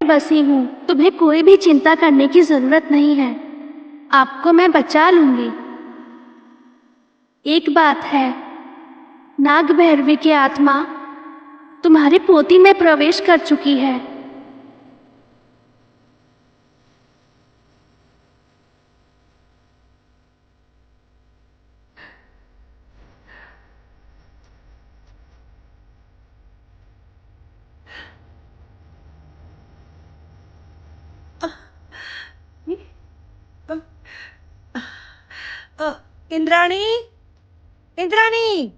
बसी हूँ। तुम्हें कोई भी चिंता करने की जरूरत नहीं है। आपको मैं बचा लूंगी। एक बात है, नाग भैरवी की आत्मा तुम्हारी पोती में प्रवेश कर चुकी है। इंद्राणी, इंद्राणी।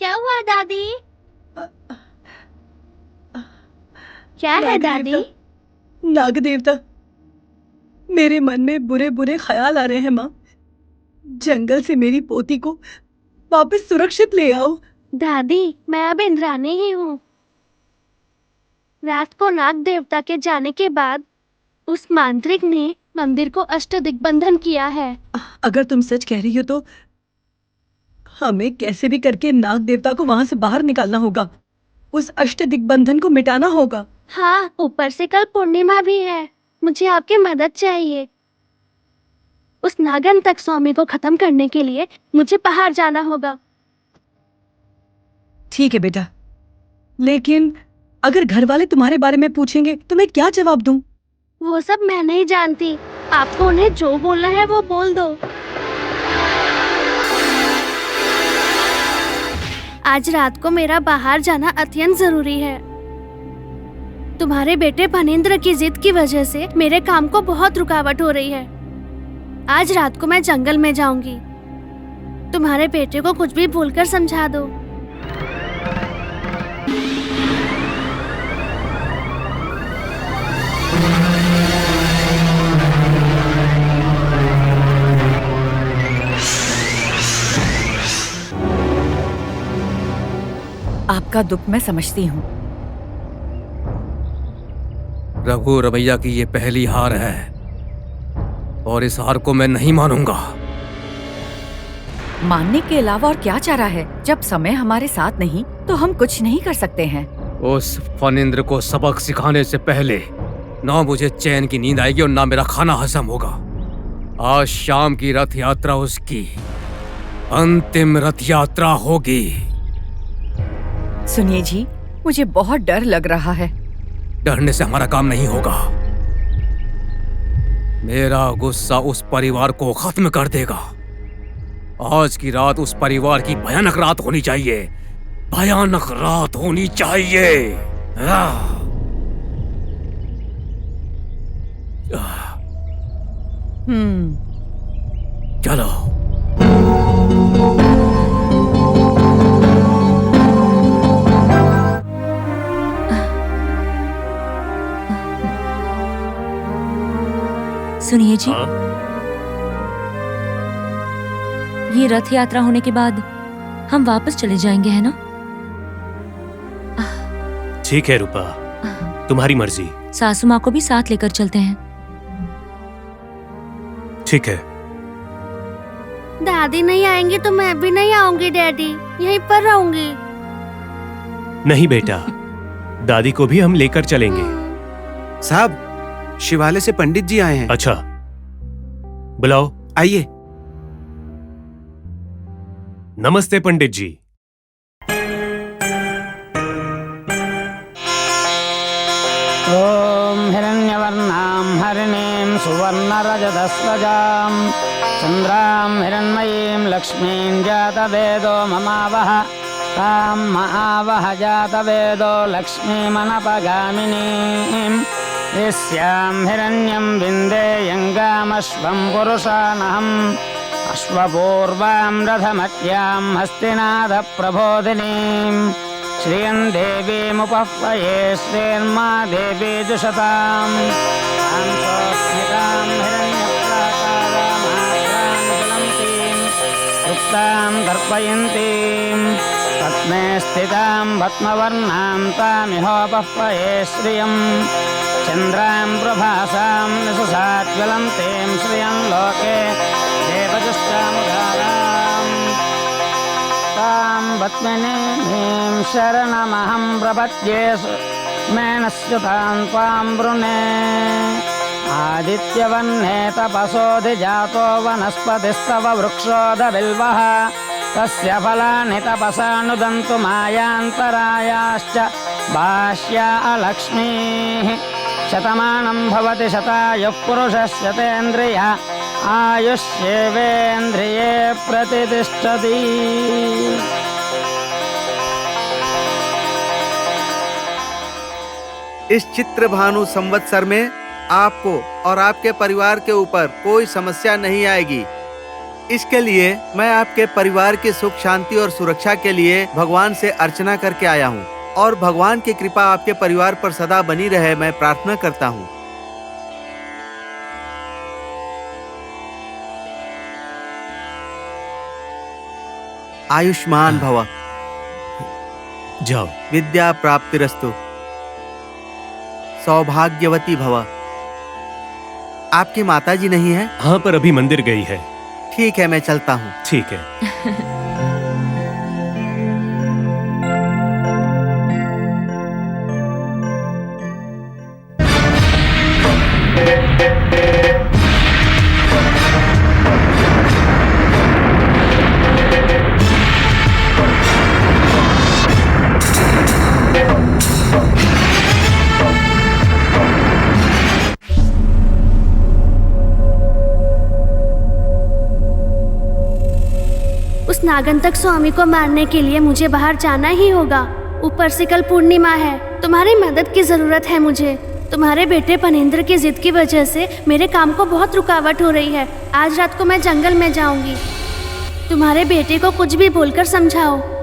क्या हुआ दादी? क्या है दादी? नाग देवता, मेरे मन में बुरे बुरे ख्याल आ रहे हैं माँ। जंगल से मेरी पोती को वापस सुरक्षित ले आओ। दादी, मैं अब इंद्राणी ही हूँ। रात को नाग देवता के जाने के बाद उस मांत्रिक ने मंदिर को अष्ट दिग्बंधन किया है। अगर तुम सच कह रही हो तो हमें कैसे भी करके नाग देवता को वहां से बाहर निकालना होगा। उस अष्ट दिग्बंधन को मिटाना होगा। हाँ, ऊपर से कल पूर्णिमा भी है। मुझे आपकी मदद चाहिए। उस नागंतक स्वामी को खत्म करने के लिए मुझे पहाड़ जाना होगा। ठीक है बेटा, लेकिन अगर घर वाले तुम्हारे बारे में पूछेंगे तो मैं क्या जवाब दूं? वो सब मैं नहीं जानती। आपको उन्हें जो बोलना है वो बोल दो। आज रात को मेरा बाहर जाना अत्यंत जरूरी है। तुम्हारे बेटे फणींद्र की जिद की वजह से मेरे काम को बहुत रुकावट हो रही है। आज रात को मैं जंगल में जाऊंगी। तुम्हारे बेटे को कुछ भी भूलकर समझा दो। आपका दुख मैं समझती हूँ। रघु रमैया की ये पहली हार है और इस हार को मैं नहीं मानूंगा। मानने के अलावा और क्या चारा है? जब समय हमारे साथ नहीं तो हम कुछ नहीं कर सकते हैं। उस फणींद्र को सबक सिखाने से पहले ना मुझे चैन की नींद आएगी और ना मेरा खाना हजम होगा। आज शाम की रथ यात्रा उसकी अंतिम रथ यात्रा होगी। सुनिए जी, मुझे बहुत डर लग रहा है। डरने से हमारा काम नहीं होगा। मेरा गुस्सा उस परिवार को खत्म कर देगा। आज की रात उस परिवार की भयानक रात होनी चाहिए। भयानक रात होनी चाहिए। चलो। सुनिए जी, ये रथ यात्रा होने के बाद हम वापस चले जाएंगे, है ना? ठीक है रूपा, तुम्हारी मर्जी। सासू माँ को भी साथ लेकर चलते हैं। ठीक है। दादी नहीं आएंगी तो मैं भी नहीं आऊंगी डैडी, यहीं पर रहूंगी। नहीं बेटा, दादी को भी हम लेकर चलेंगे। साहब, शिवालय से पंडित जी आए हैं। अच्छा, बुलाओ। आइए। नमस्ते पंडित जी। ओम हिरण्यवर्णां हरिणीं सुवर्णरजतस्रजां चन्द्रां हिरण्मयीं लक्ष्मीं जातवेदो ममावह तां महावह जातवेदो लक्ष्मीमनपगामिनीं यस्यां हिरण्यं विन्देयङ्गामश्वं पुरुषानहम् अश्वपूर्वां रथमत्यां हस्तिनाथप्रबोधिनीं श्रियं देवीमुपह्वये श्रीर्मा देवी जुषतां तां स्वस्मितां हिरण्यप्राकारामाद्रां ज्वलन्तीं तृप्तां दर्पयन्तीं पद्मे स्थितां भस्मवर्णां तामिहोपह्वये श्रियं चन्द्रां प्रभासां निशसाज्वलन्तीं श्रियं लोके देवजुष्टामुदारां तां पद्मिनीं शरणमहं प्रपद्ये मेनस्युतां त्वां वृणे आदित्यवह्ने तपसोऽधिजातो वनस्पतिस्तव वृक्षोदबिल्वः तस्य फलानि तपसानुदन्तु मायान्तरायाश्च बाह्या अलक्ष्मीः शतमानं भवति शतायुः पुरुषस्य तेन्द्रिय आयुष्येवेन्द्रिये प्रतितिष्ठति। इस चित्र भानु संवत्सर में आपको और आपके परिवार के ऊपर कोई समस्या नहीं आएगी। इसके लिए मैं आपके परिवार की सुख शांति और सुरक्षा के लिए भगवान से अर्चना करके आया हूँ और भगवान की कृपा आपके परिवार पर सदा बनी रहे, मैं प्रार्थना करता हूँ। आयुष्मान भव। जाओ। विद्या प्राप्तिरस्तु। सौभाग्यवती भव। आपकी माताजी नहीं है? हाँ, पर अभी मंदिर गई है। ठीक है, मैं चलता हूँ। ठीक है। उस नागंतक स्वामी को मारने के लिए मुझे बाहर जाना ही होगा। ऊपर से कल पूर्णिमा है। तुम्हारी मदद की जरूरत है मुझे। तुम्हारे बेटे फणींद्र की जिद की वजह से मेरे काम को बहुत रुकावट हो रही है। आज रात को मैं जंगल में जाऊंगी। तुम्हारे बेटे को कुछ भी बोलकर समझाओ।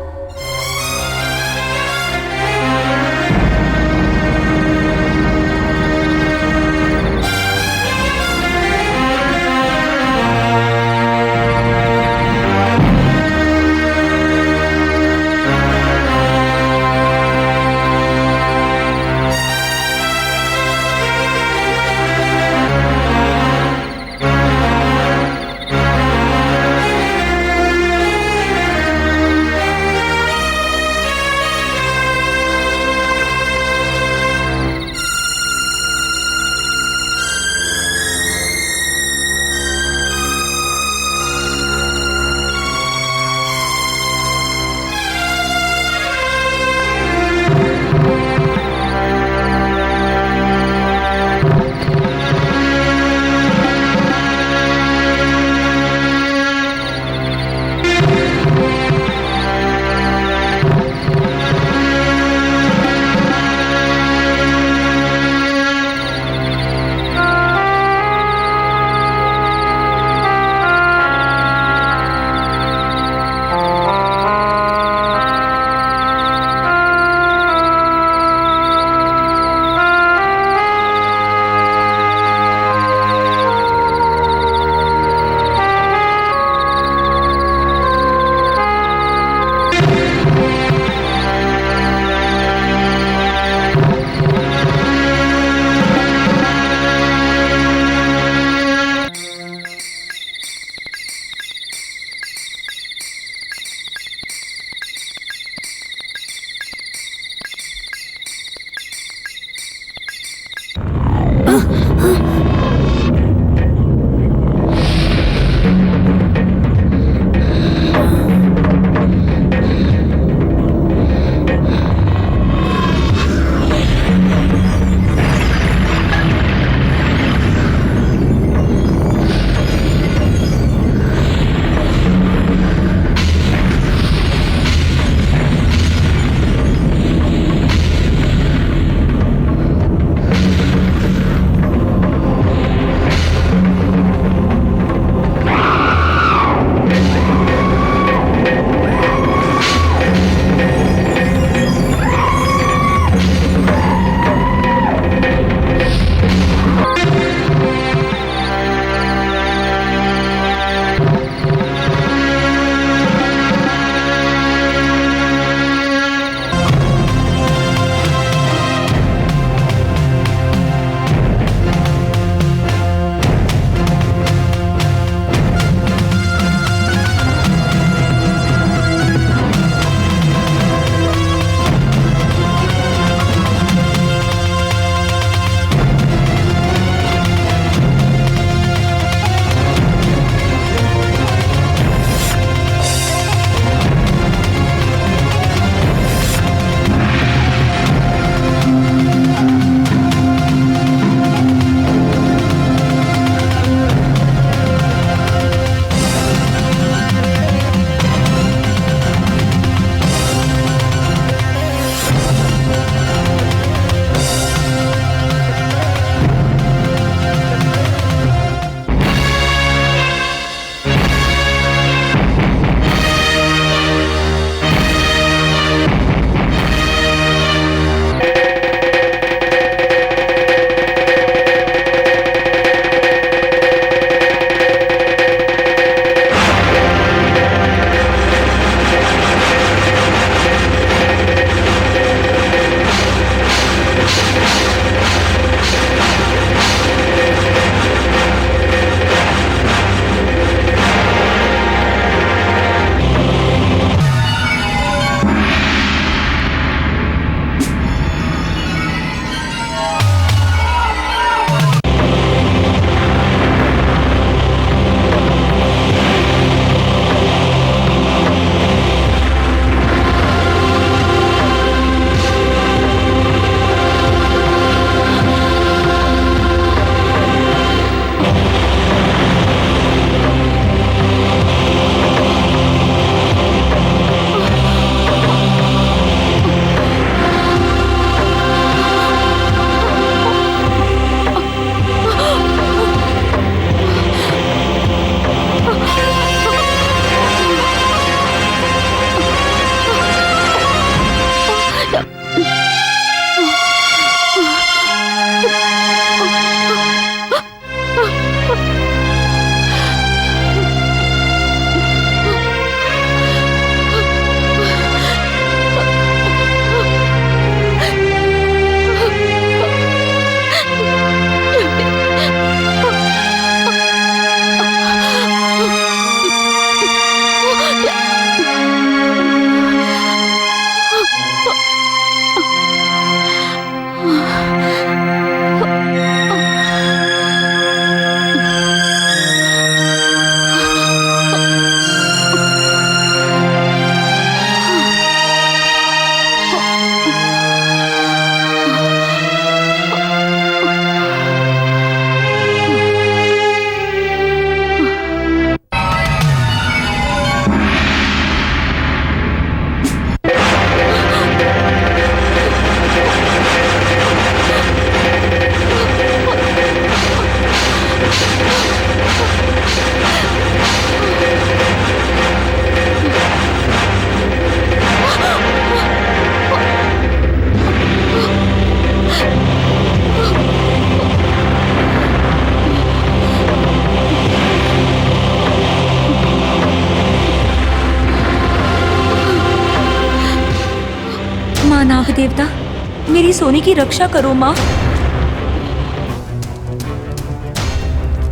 सोनी की रक्षा करो माँ।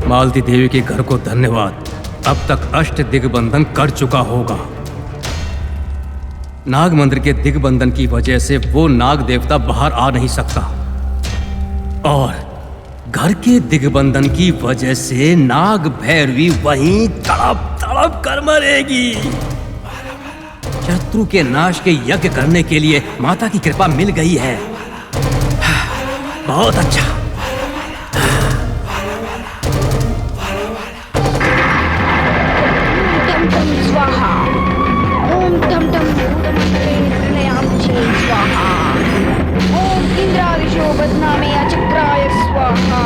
मालती देवी के घर को धन्यवाद, अब तक अष्ट दिग्बंधन कर चुका होगा। नाग मंदिर के दिग्बंधन की वजह से वो नाग देवता बाहर आ नहीं सकता, और घर के दिग्बंधन की वजह से नाग भैरवी वहीं तड़प तड़प कर मरेगी। शत्रु के नाश के यज्ञ करने के लिए माता की कृपा मिल गई है। बहुत अच्छा। स्वाहा। ओम टम टम स्वाहा। ओम इंद्रादिशो बदनामे अचक्राय स्वाहा।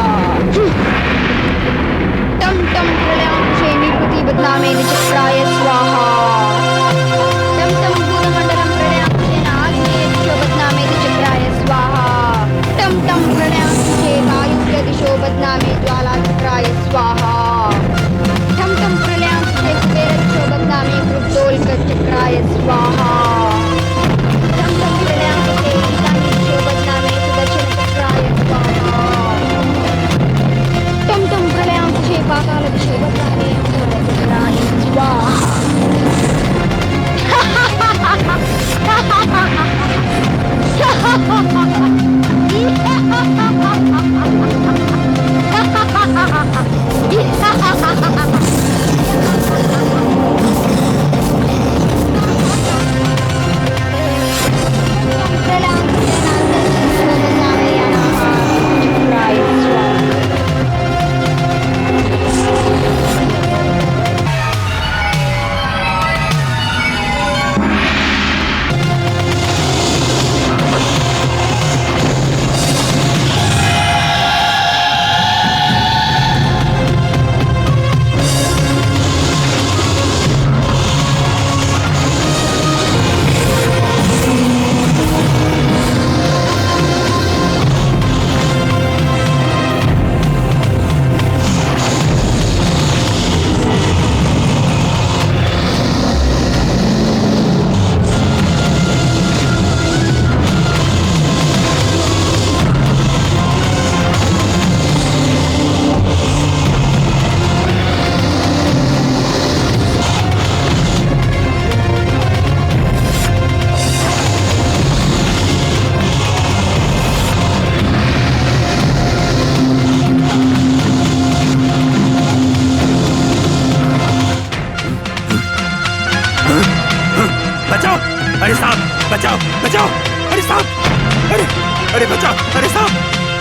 टम टम प्रलयांशे निवृत्ति बदनामे निचक्राय स्वाहा। टम टम भूतमंडलम प्रलयांशे नागिनेशो बदनामे निचक्राय स्वाहा। टम टम प्रलयांशे वायुव्य दिशो बदनामे ज्वालाचक्राय स्वाहा। टम टम प्रलयांशे कुबेरदिशो बदनामे क्रुद्धोल्कचक्राय स्वाहा। टम टम प्रलयांशे ईशान्यदिशो बदनामे सुदर्शनचक्राय स्वाहा। टम टम प्रलयांशे पातालदिशो बदनामे अमरचक्राय स्वाहा। अरे साहब बचाओ बचाओ, अरे साहब, अरे बचाओ, अरे साहब,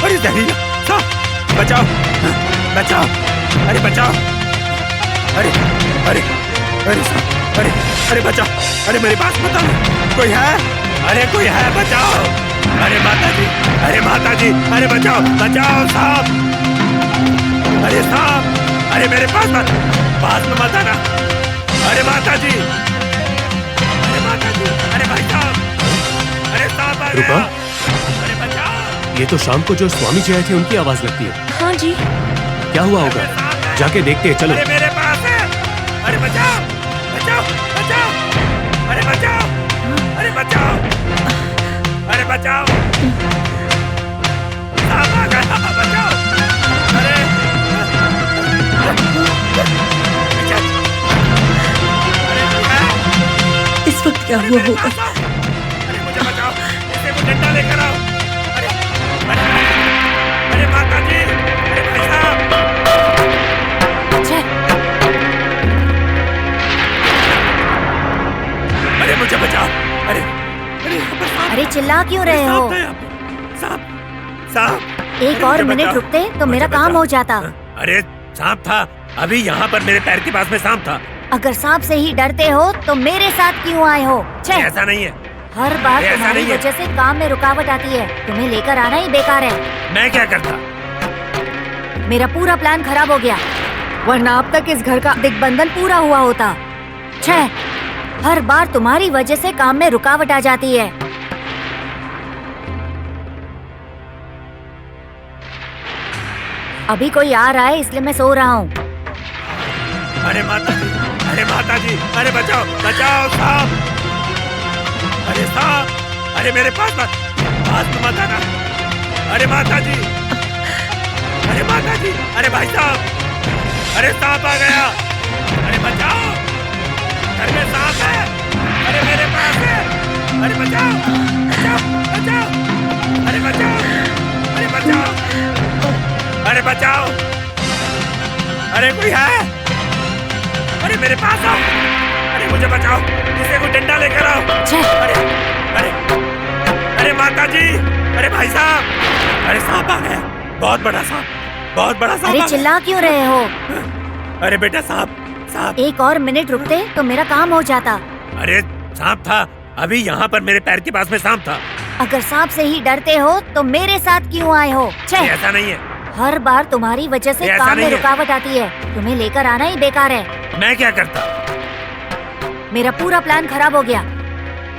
अरे जहरीला साहब, बचाओ बचाओ, अरे बचाओ, अरे अरे अरे साहब, अरे बचाओ, अरे मेरे पास बताओ, कोई है, अरे कोई है, बचाओ, अरे माता जी, अरे बचाओ बचाओ साहब, अरे साहब, अरे मेरे पास मत आना, अरे माता जी, अरे भाई साहब, अरे साहब आ गया, अरे बचाओ। ये तो शाम को जो स्वामी जी आए थे उनकी आवाज लगती है। हाँ जी। क्या हुआ होगा, जाके देखते हैं, चलो। अरे मेरे पास है, अरे बचाओ बचाओ बचाओ, अरे बचाओ, अरे बचाओ, अरे बचाओ, साहब आ गया, बचाओ, अरे इस वक्त क्या हुआ होगा? अरे मुझे बचाओ, इसे वो डंडा लेकर आओ, अरे माता जी, अरे भाई साहब, अरे मुझे बचाओ, अरे चिल्ला क्यों रहे हो? साहब एक और मिनट रुकते तो मेरा काम हो जाता। अरे सांप था, अभी यहाँ पर मेरे पैर के पास में सांप था। अगर सांप से ही डरते हो तो मेरे साथ क्यों आए हो? ऐसा नहीं है, हर बार ऐसा तुम्हारी नहीं है। वजह से काम में रुकावट आती है, तुम्हें लेकर आना ही बेकार है। मैं क्या करता? मेरा पूरा प्लान खराब हो गया, वरना अब तक इस घर का दिग्बंधन पूरा हुआ होता। हर बार तुम्हारी वजह से काम में रुकावट आ जाती है। अभी कोई आ रहा है इसलिए मैं सो रहा हूँ। अरे माता जी, अरे माता जी, अरे बचाओ बचाओ साहब, अरे साहब, अरे मेरे पास मत, पास में मत आना। अरे माता जी, अरे माता जी, अरे भाई साहब, अरे सांप आ गया। अरे बचाओ, घर में सांप है। अरे मेरे पास है। अरे बचाओ, बचाओ, बचाओ, अरे बचाओ, अरे बचाओ, अरे बचाओ, अरे कोई है? अरे मेरे पास आओ, अरे मुझे बचाओ, किसी को डंडा लेकर आओ। अरे अरे अरे माता जी, अरे भाई साहब, अरे सांप आ गया, बहुत बड़ा सांप, बहुत बड़ा सांप। अरे चिल्ला क्यों रहे हो? अरे बेटा सांप, सांप। एक और मिनट रुकते तो मेरा काम हो जाता। अरे सांप था, अभी यहाँ पर मेरे पैर के पास में सांप था। अगर सांप से ही डरते हो तो मेरे साथ क्यों आए हो? ऐसा नहीं है। हर बार तुम्हारी वजह से काम में रुकावट आती है। तुम्हें लेकर आना ही बेकार है। मैं क्या करता? मेरा पूरा प्लान खराब हो गया,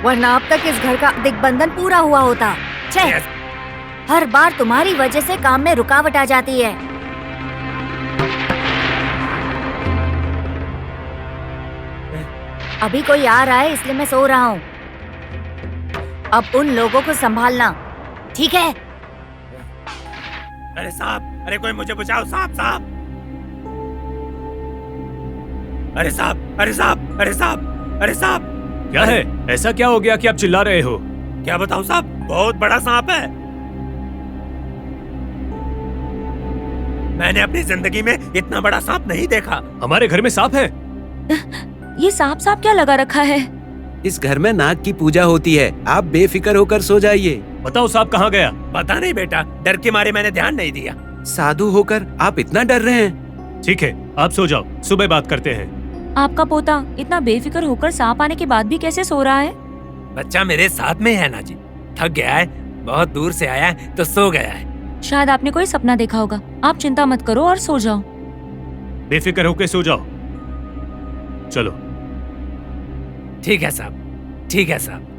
वरना अब तक इस घर का दिग्बंधन पूरा हुआ होता। हर बार तुम्हारी वजह से काम में रुकावट आ जाती है। अभी कोई आ रहा है इसलिए मैं सो रहा हूँ। अब उन लोगों को संभालना, ठीक है? अरे सांप, अरे कोई मुझे बचाओ, सांप, सांप। अरे सांप, अरे सांप, अरे सांप, अरे सांप। क्या है? ऐसा क्या हो गया कि आप चिल्ला रहे हो? क्या बताऊं साहब, बहुत बड़ा सांप है। मैंने अपनी जिंदगी में इतना बड़ा सांप नहीं देखा। हमारे घर में सांप है? ये सांप सांप क्या लगा रखा है? इस घर में नाग की पूजा होती है, आप बेफिक्र होकर सो जाइए। बताओ सांप कहाँ गया? पता नहीं बेटा, डर के मारे मैंने ध्यान नहीं दिया। साधु होकर आप इतना डर रहे हैं? ठीक है, आप सो जाओ, सुबह बात करते हैं। आपका पोता इतना बेफिक्र होकर सांप आने के बाद भी कैसे सो रहा है? बच्चा मेरे साथ में है ना जी, थक गया है, बहुत दूर से आया है तो सो गया है। शायद आपने कोई सपना देखा होगा। आप चिंता मत करो और सो जाओ। बेफिक्र होकर सो जाओ। चलो। ठीक है साहब, ठीक है साहब।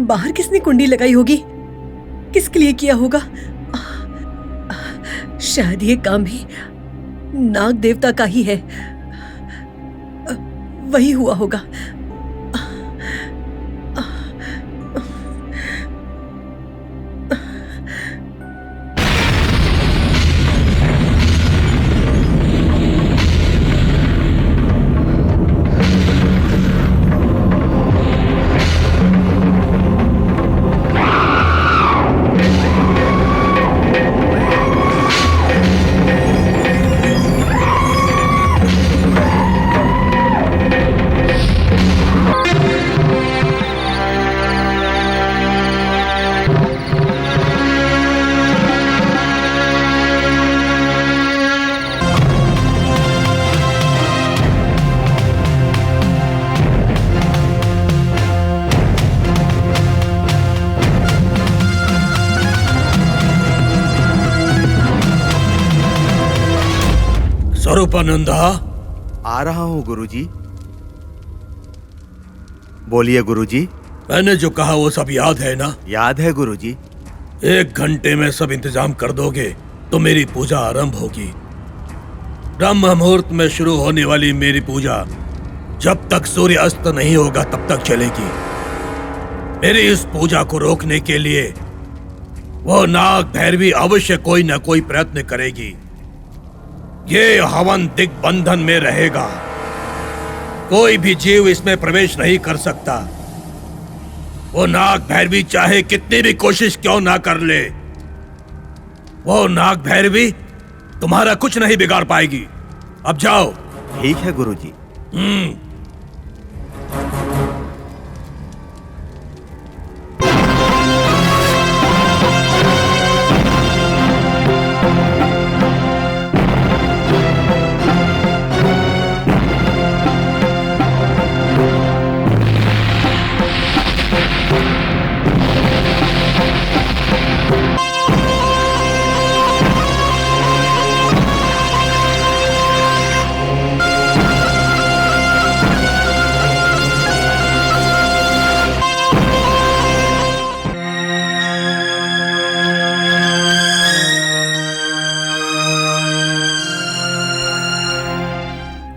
बाहर किसने कुंडी लगाई होगी? किसके लिए किया होगा? शायद ये काम भी नाग देवता का ही है। वही हुआ होगा। स्वरूपानंदा, आ रहा हूँ गुरुजी। बोलिए गुरुजी। मैंने जो कहा वो सब याद है ना? याद है गुरुजी। 1 घंटे में सब इंतजाम कर दोगे तो मेरी पूजा आरंभ होगी। ब्रह्म मुहूर्त में शुरू होने वाली मेरी पूजा जब तक सूर्य अस्त नहीं होगा तब तक चलेगी। मेरी इस पूजा को रोकने के लिए वो नाग भैरवी अवश्य कोई न कोई प्रयत्न करेगी। ये हवन दिग्बंधन में रहेगा, कोई भी जीव इसमें प्रवेश नहीं कर सकता। वो नाग भैरवी चाहे कितनी भी कोशिश क्यों ना कर ले, वो नाग भैरवी तुम्हारा कुछ नहीं बिगाड़ पाएगी। अब जाओ। ठीक है गुरुजी।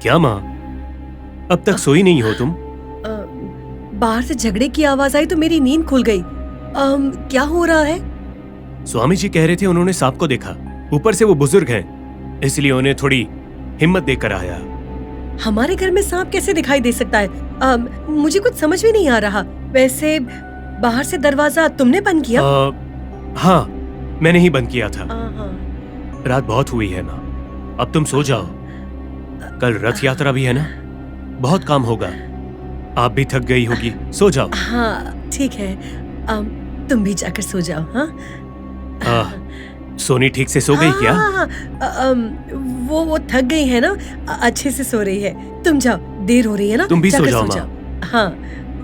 क्या माँ, अब तक सोई नहीं हो तुम? बाहर से झगड़े की आवाज आई तो मेरी नींद खुल गई। क्या हो रहा है? स्वामी जी कह रहे थे उन्होंने सांप को देखा। ऊपर से वो बुजुर्ग हैं, इसलिए उन्हें थोड़ी हिम्मत देकर आया। हमारे घर में सांप कैसे दिखाई दे सकता है? मुझे कुछ समझ में नहीं आ रहा। वैसे बाहर से दरवाजा तुमने बंद किया? हाँ, मैंने ही बंद किया था। रात बहुत हुई है माँ, अब तुम सो जाओ। कल रथ यात्रा भी है ना, बहुत काम होगा। आप भी थक गई होगी, सो जाओ। हाँ ठीक है, तुम भी जाकर सो जाओ। हाँ सोनी ठीक से सो गई क्या? वो थक गई है ना, अच्छे से सो रही है। तुम जाओ, देर हो रही है ना। तुम भी सो जाओ माँ। हाँ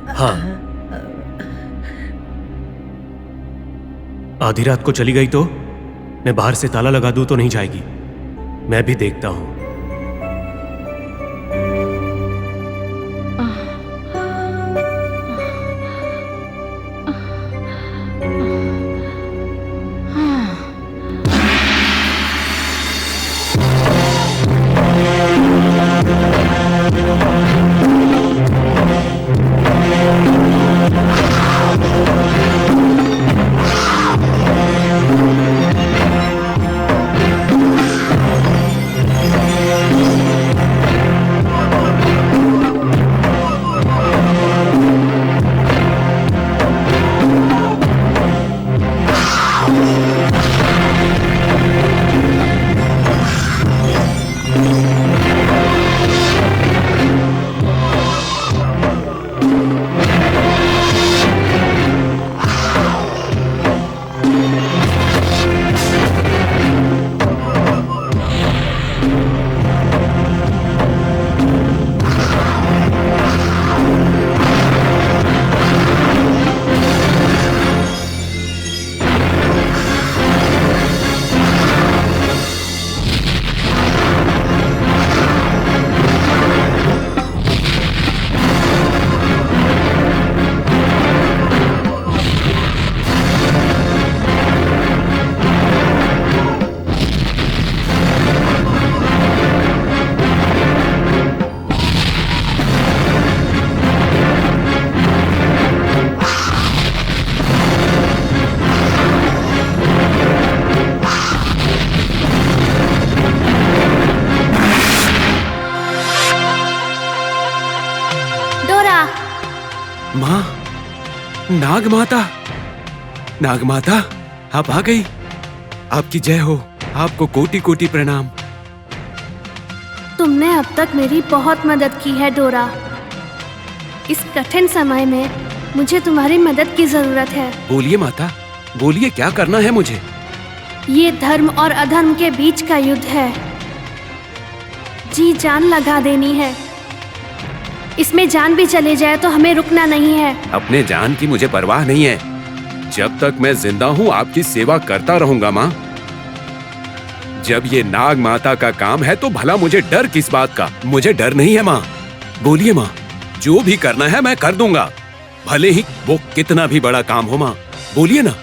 हाँ। आधी रात को चली गई तो मैं बाहर से ताला लगा दूं तो नहीं जाएगी। मैं भी देखता हूँ। नाग माता, नाग माता, आप आ गई। आपकी जय हो, आपको कोटि कोटि प्रणाम। तुमने अब तक मेरी बहुत मदद की है डोरा। इस कठिन समय में मुझे तुम्हारी मदद की जरूरत है। बोलिए माता, बोलिए, क्या करना है मुझे? ये धर्म और अधर्म के बीच का युद्ध है, जी जान लगा देनी है। इसमें जान भी चले जाए तो हमें रुकना नहीं है। अपने जान की मुझे परवाह नहीं है। जब तक मैं जिंदा हूँ आपकी सेवा करता रहूंगा माँ। जब ये नाग माता का काम है तो भला मुझे डर किस बात का? मुझे डर नहीं है माँ। बोलिए माँ, जो भी करना है मैं कर दूंगा, भले ही वो कितना भी बड़ा काम हो माँ। बोलिए ना।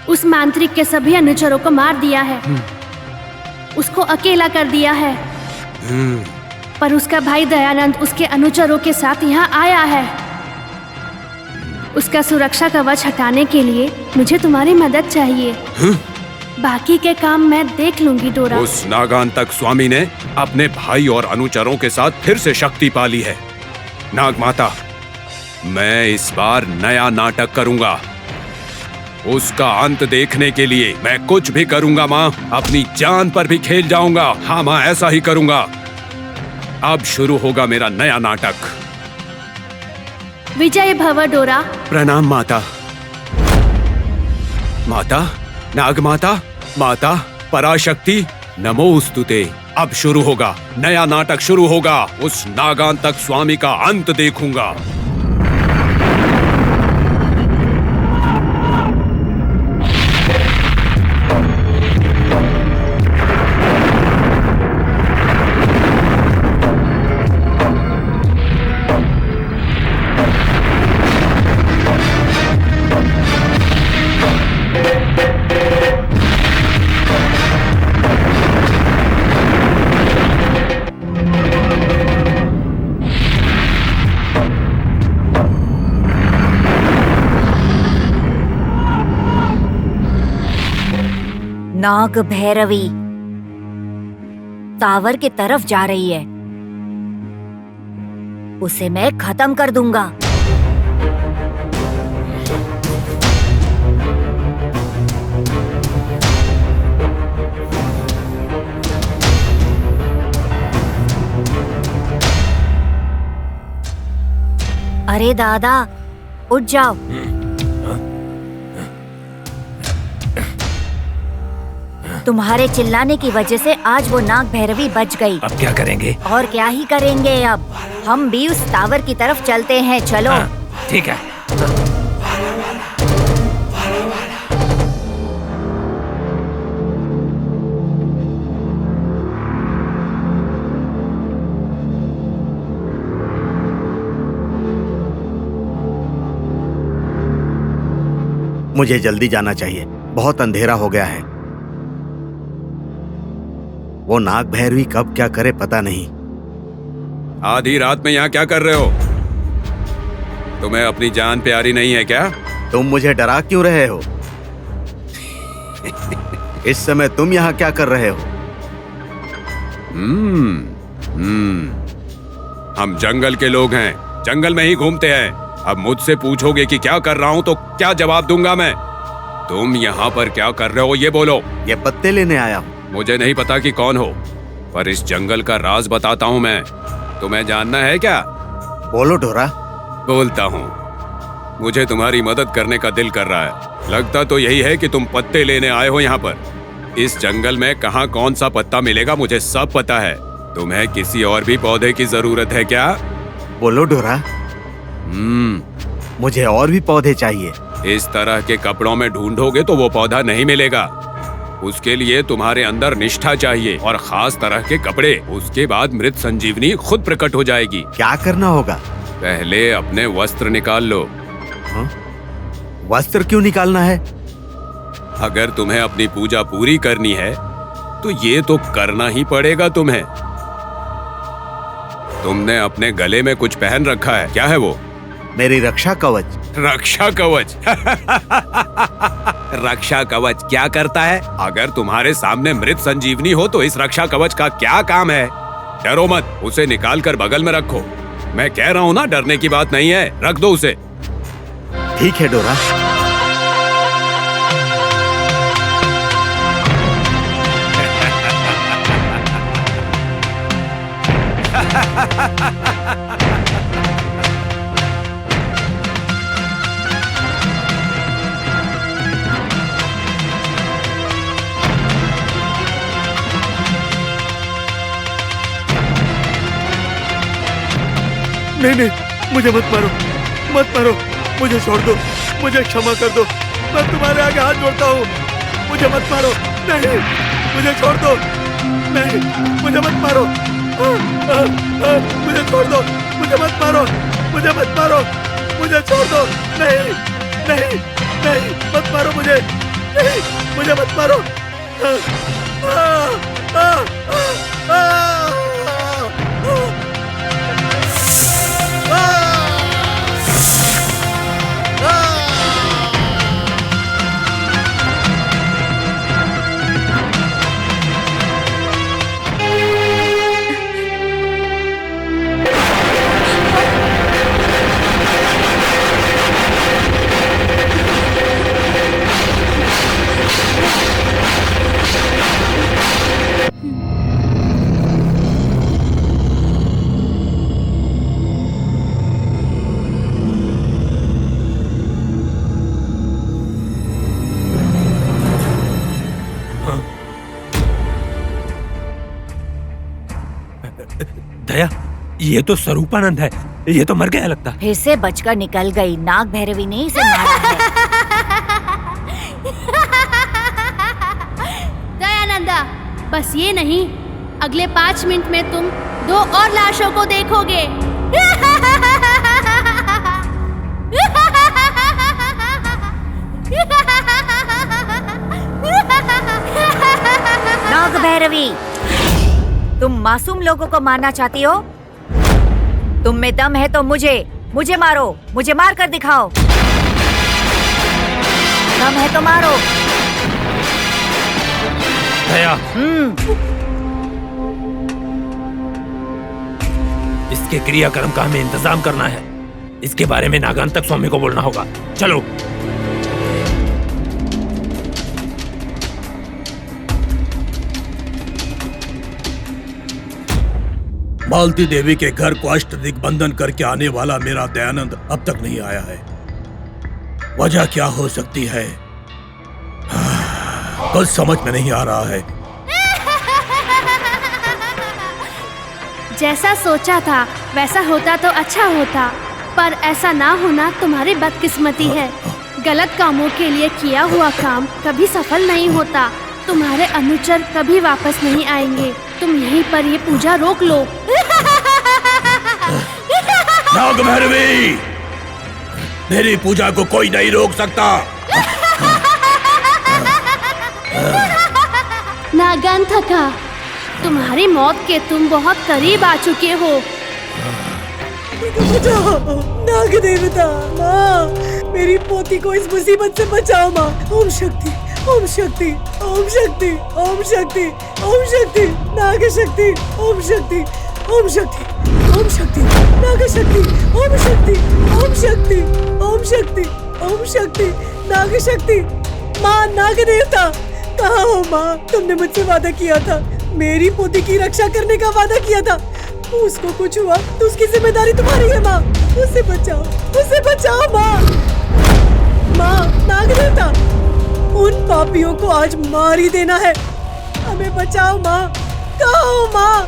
उस मांत्रिक के सभी अनुचरों को मार दिया है, उसको अकेला कर दिया है। पर उसका भाई दयानंद उसके अनुचरों के साथ यहाँ आया है। उसका सुरक्षा कवच हटाने के लिए मुझे तुम्हारी मदद चाहिए। बाकी के काम मैं देख लूंगी डोरा। उस नागांतक स्वामी ने अपने भाई और अनुचरों के साथ फिर से शक्ति पा ली है। नाग माता, मैं इस बार नया नाटक करूंगा। उसका अंत देखने के लिए मैं कुछ भी करूंगा माँ, अपनी जान पर भी खेल जाऊंगा। हाँ माँ, ऐसा ही करूंगा। अब शुरू होगा मेरा नया नाटक। विजय भव डोरा। प्रणाम माता। माता, नाग माता, माता पराशक्ति, नमोस्तुते। अब शुरू होगा नया नाटक, शुरू होगा। उस नागांतक स्वामी का अंत देखूंगा। नाग भैरवी टावर की तरफ जा रही है। उसे मैं खत्म कर दूंगा। अरे दादा, उठ जाओ। तुम्हारे चिल्लाने की वजह से आज वो नाग भैरवी बच गई। अब क्या करेंगे? और क्या ही करेंगे, अब हम भी उस टावर की तरफ चलते हैं। चलो। ठीक है। मुझे जल्दी जाना चाहिए, बहुत अंधेरा हो गया है। वो नाग भैरवी कब क्या करे पता नहीं। आधी रात में यहाँ क्या कर रहे हो? तुम्हें अपनी जान प्यारी नहीं है क्या? तुम मुझे डरा क्यों रहे हो? इस समय तुम यहाँ क्या कर रहे हो? हम जंगल के लोग हैं, जंगल में ही घूमते हैं। अब मुझसे पूछोगे कि क्या कर रहा हूँ तो क्या जवाब दूंगा मैं? तुम यहाँ पर क्या कर रहे हो ये बोलो। ये पत्ते लेने आया हूँ। मुझे नहीं पता कि कौन हो, पर इस जंगल का राज बताता हूँ मैं। तुम्हें जानना है क्या? बोलो डोरा। बोलता हूँ। मुझे तुम्हारी मदद करने का दिल कर रहा है। लगता तो यही है कि तुम पत्ते लेने आए हो यहाँ पर। इस जंगल में कहाँ कौन सा पत्ता मिलेगा मुझे सब पता है। तुम्हें किसी और भी पौधे की जरूरत है क्या? बोलो डोरा। मुझे और भी पौधे चाहिए। इस तरह के कपड़ों में ढूंढोगे तो वो पौधा नहीं मिलेगा। उसके लिए तुम्हारे अंदर निष्ठा चाहिए और खास तरह के कपड़े। उसके बाद मृत संजीवनी खुद प्रकट हो जाएगी। क्या करना होगा? पहले अपने वस्त्र निकाल लो। वस्त्र क्यों निकालना है? अगर तुम्हें अपनी पूजा पूरी करनी है तो ये तो करना ही पड़ेगा तुम्हें। तुमने अपने गले में कुछ पहन रखा है, क्या है वो? मेरी रक्षा कवच। रक्षा कवच? रक्षा कवच क्या करता है? अगर तुम्हारे सामने मृत संजीवनी हो तो इस रक्षा कवच का क्या काम है? डरो मत, उसे निकाल कर बगल में रखो। मैं कह रहा हूँ ना, डरने की बात नहीं है, रख दो उसे। ठीक है डोरा। नहीं नहीं, मुझे मत मारो, मत मारो, मुझे छोड़ दो, मुझे क्षमा कर दो। मैं तुम्हारे आगे हाथ जोड़ता हूँ, मुझे मत मारो। नहीं, मुझे छोड़ दो। नहीं, मुझे मत मारो। मुझे छोड़ दो, मुझे मत मारो, मुझे मत मारो, मुझे छोड़ दो। नहीं नहीं नहीं, मत मारो मुझे। नहीं, मुझे मत मारो। दया, ये तो स्वरूपानंद है, ये तो मर गया लगता। फिर से बचकर निकल गई। नाग भैरवी ने इसे मारा है। दयानंदा, बस ये नहीं, अगले 5 मिनट में तुम 2 और लाशों को देखोगे। नाग भैरवी, तुम मासूम लोगों को मारना चाहती हो? तुम में दम है तो मुझे मारो, मुझे मार कर दिखाओ। दम है तो मारो। दया, इसके क्रियाक्रम का हमें इंतजाम करना है। इसके बारे में नागांतक स्वामी को बोलना होगा। चलो। मालती देवी के घर को अष्ट दिग्बंधन करके आने वाला मेरा दयानंद अब तक नहीं आया है। वजह क्या हो सकती है, कुछ समझ में नहीं आ रहा है। जैसा सोचा था वैसा होता तो अच्छा होता, पर ऐसा ना होना तुम्हारी बदकिस्मती है। गलत कामों के लिए किया हुआ काम कभी सफल नहीं होता। तुम्हारे अनुचर कभी वापस नहीं आएंगे। तुम यहीं पर ये पूजा रोक लो। नाग भैरवी, मेरी पूजा को कोई नहीं रोक सकता। नागांतका, तुम्हारी मौत के तुम बहुत करीब आ चुके हो। बचाओ नाग देवता, माँ मेरी पोती को इस मुसीबत से बचाओ माँ। ओम शक्ति, ओम शक्ति, ओम शक्ति, ओम शक्ति, ओम शक्ति, नाग शक्ति, ओम शक्ति, ओम शक्ति, ओम शक्ति, नाग शक्ति, ओम शक्ति, ओम शक्ति, ओम शक्ति, ओम शक्ति, नाग शक्ति। माँ नाग देवता, कहाँ हो माँ? तुमने मुझसे वादा किया था, मेरी पोती की रक्षा करने का वादा किया था। उसको कुछ हुआ तो उसकी जिम्मेदारी तुम्हारी है माँ। उसे बचाओ, उसे बचाओ माँ। माँ नाग देवता, उन पापियों को आज मार ही देना है। हमें बचाओ माँ। कहाँ हो माँ?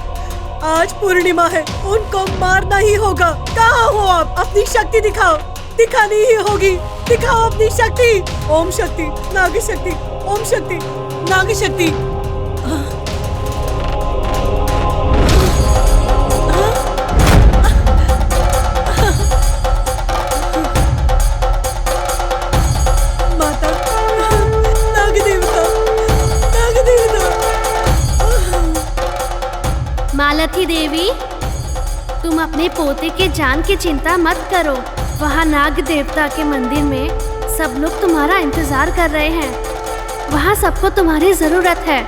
आज पूर्णिमा है, उनको मारना ही होगा। कहाँ हो आप? अपनी शक्ति दिखाओ, दिखानी ही होगी। दिखाओ अपनी शक्ति। ओम शक्ति, नाग शक्ति, ओम शक्ति, नाग शक्ति। माता, नाग देवता, नाग देवता। मालती देवी, तुम अपने पोते के जान की चिंता मत करो। वहाँ नाग देवता के मंदिर में सब लोग तुम्हारा इंतजार कर रहे हैं। वहाँ सबको तुम्हारी जरूरत है।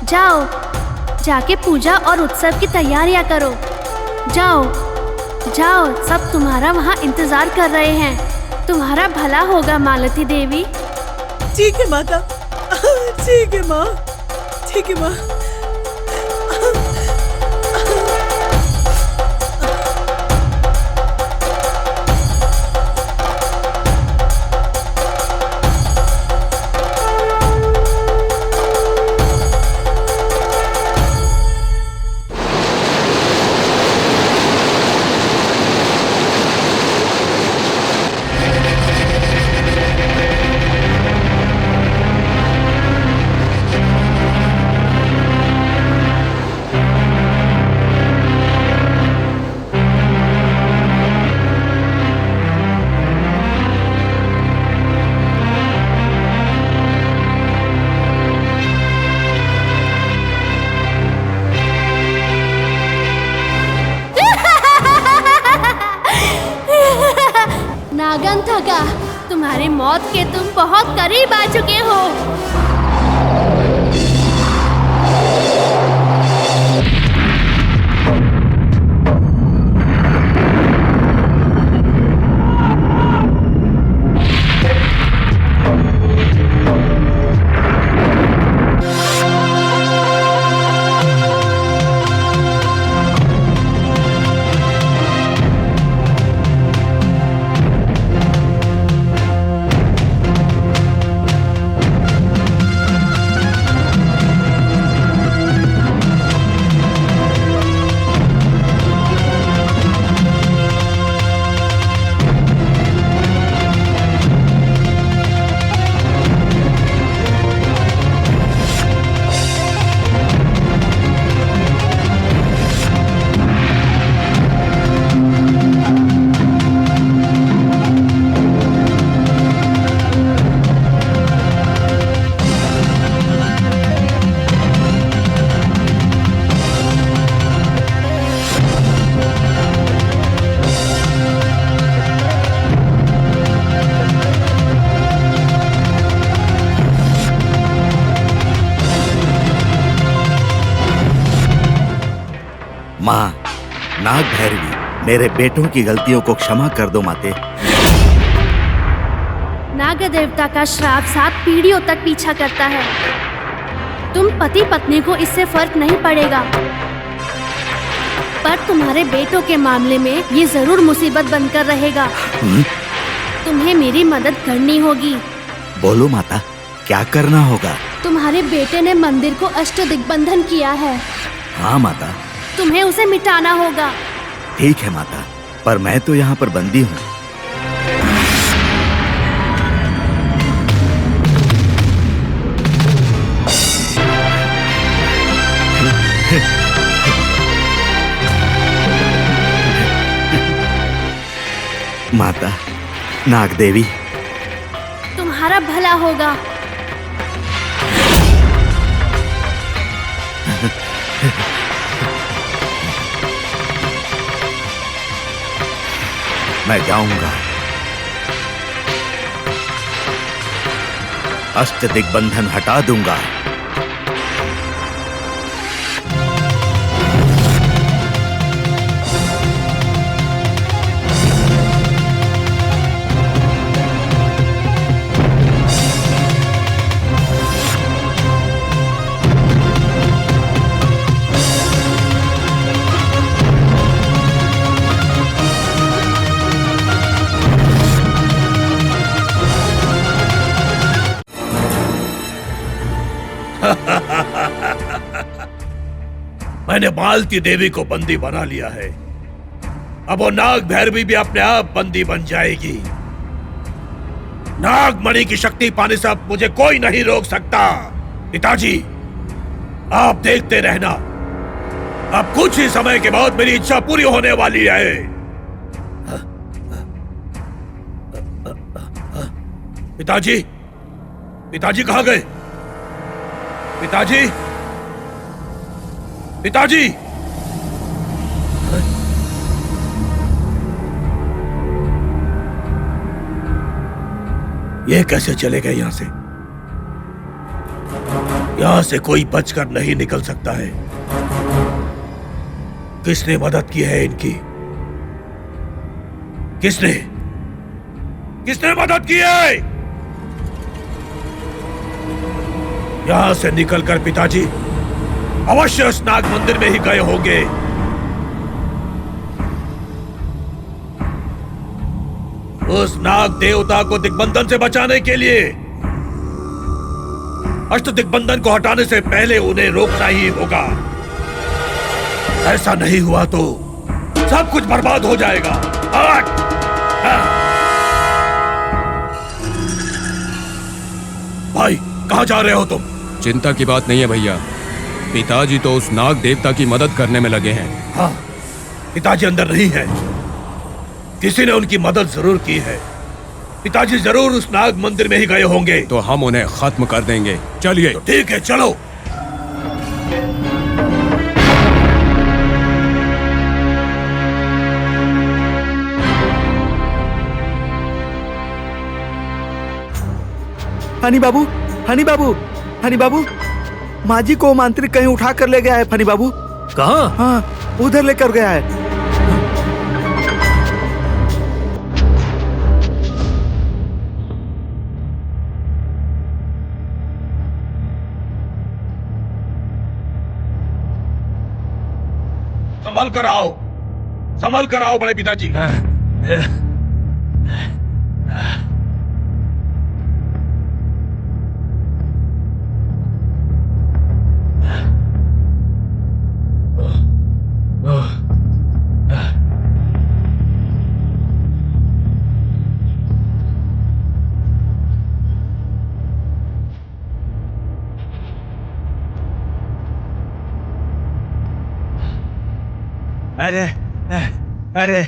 जाओ, जाके पूजा और उत्सव की तैयारियां करो। जाओ जाओ, सब तुम्हारा वहाँ इंतजार कर रहे हैं। तुम्हारा भला होगा मालती देवी। ठीक है माता, ठीक है माँ, ठीक है माँ। नागांतका, तुम्हारी मौत के तुम बहुत करीब आ चुके हो। माँ, नाग भैरवी, मेरे बेटों की गलतियों को क्षमा कर दो माते। नाग देवता का श्राप 7 पीढ़ियों तक पीछा करता है। तुम पति पत्नी को इससे फर्क नहीं पड़ेगा, पर तुम्हारे बेटों के मामले में ये जरूर मुसीबत बनकर रहेगा। तुम्हें मेरी मदद करनी होगी। बोलो माता, क्या करना होगा? तुम्हारे बेटे ने मंदिर को अष्ट दिग्बंधन किया है। हाँ माता। तुम्हें उसे मिटाना होगा। ठीक है माता, पर मैं तो यहाँ पर बंदी हूँ। माता नाग देवी, तुम्हारा भला होगा। मैं जाऊंगा। अष्ट दिग्बंधन हटा दूंगा। मैंने मालती देवी को बंदी बना लिया है। अब वो नाग भैरवी भी अपने आप बंदी बन जाएगी। नाग मणि की शक्ति पाने से अब मुझे कोई नहीं रोक सकता। पिताजी, आप देखते रहना। अब कुछ ही समय के बाद मेरी इच्छा पूरी होने वाली है। पिताजी, पिताजी कहाँ गए? पिताजी, पिताजी! ये कैसे चले गए यहां से? यहां से कोई बचकर नहीं निकल सकता है। किसने मदद की है इनकी? किसने किसने मदद की है? यहां से निकलकर पिताजी अवश्य उस नाग मंदिर में ही गए होंगे। उस नाग देवता को दिग्बंधन से बचाने के लिए अष्ट दिग्बंधन को हटाने से पहले उन्हें रोकना ही होगा। ऐसा नहीं हुआ तो सब कुछ बर्बाद हो जाएगा। भाई, कहां जा रहे हो तुम? चिंता की बात नहीं है भैया, पिताजी तो उस नाग देवता की मदद करने में लगे हैं। हाँ, पिताजी अंदर नहीं है। किसी ने उनकी मदद जरूर की है। पिताजी जरूर उस नाग मंदिर में ही गए होंगे। तो हम उन्हें खत्म कर देंगे। चलिए। तो ठीक है, चलो। हनी बाबू, हनी बाबू, हनी बाबू, माँ जी को मांत्रिक कहीं उठा कर ले गया है। फनी बाबू कहाँ? हाँ, उधर लेकर गया है। संभल कर आओ, संभल कर आओ बड़े पिताजी। अरे अरे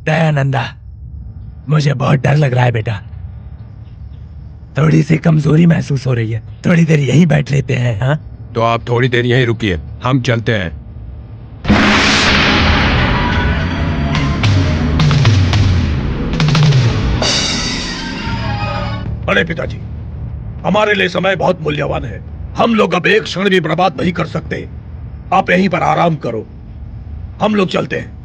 दयानंदा, मुझे बहुत डर लग रहा है बेटा। थोड़ी सी कमजोरी महसूस हो रही है। थोड़ी देर यहीं बैठ लेते हैं। हाँ, तो आप थोड़ी देर यहीं रुकिए, हम चलते हैं। बड़े पिताजी, हमारे लिए समय बहुत मूल्यवान है। हम लोग अब एक क्षण भी बर्बाद नहीं कर सकते। आप यहीं पर आराम करो। हम लोग चलते हैं।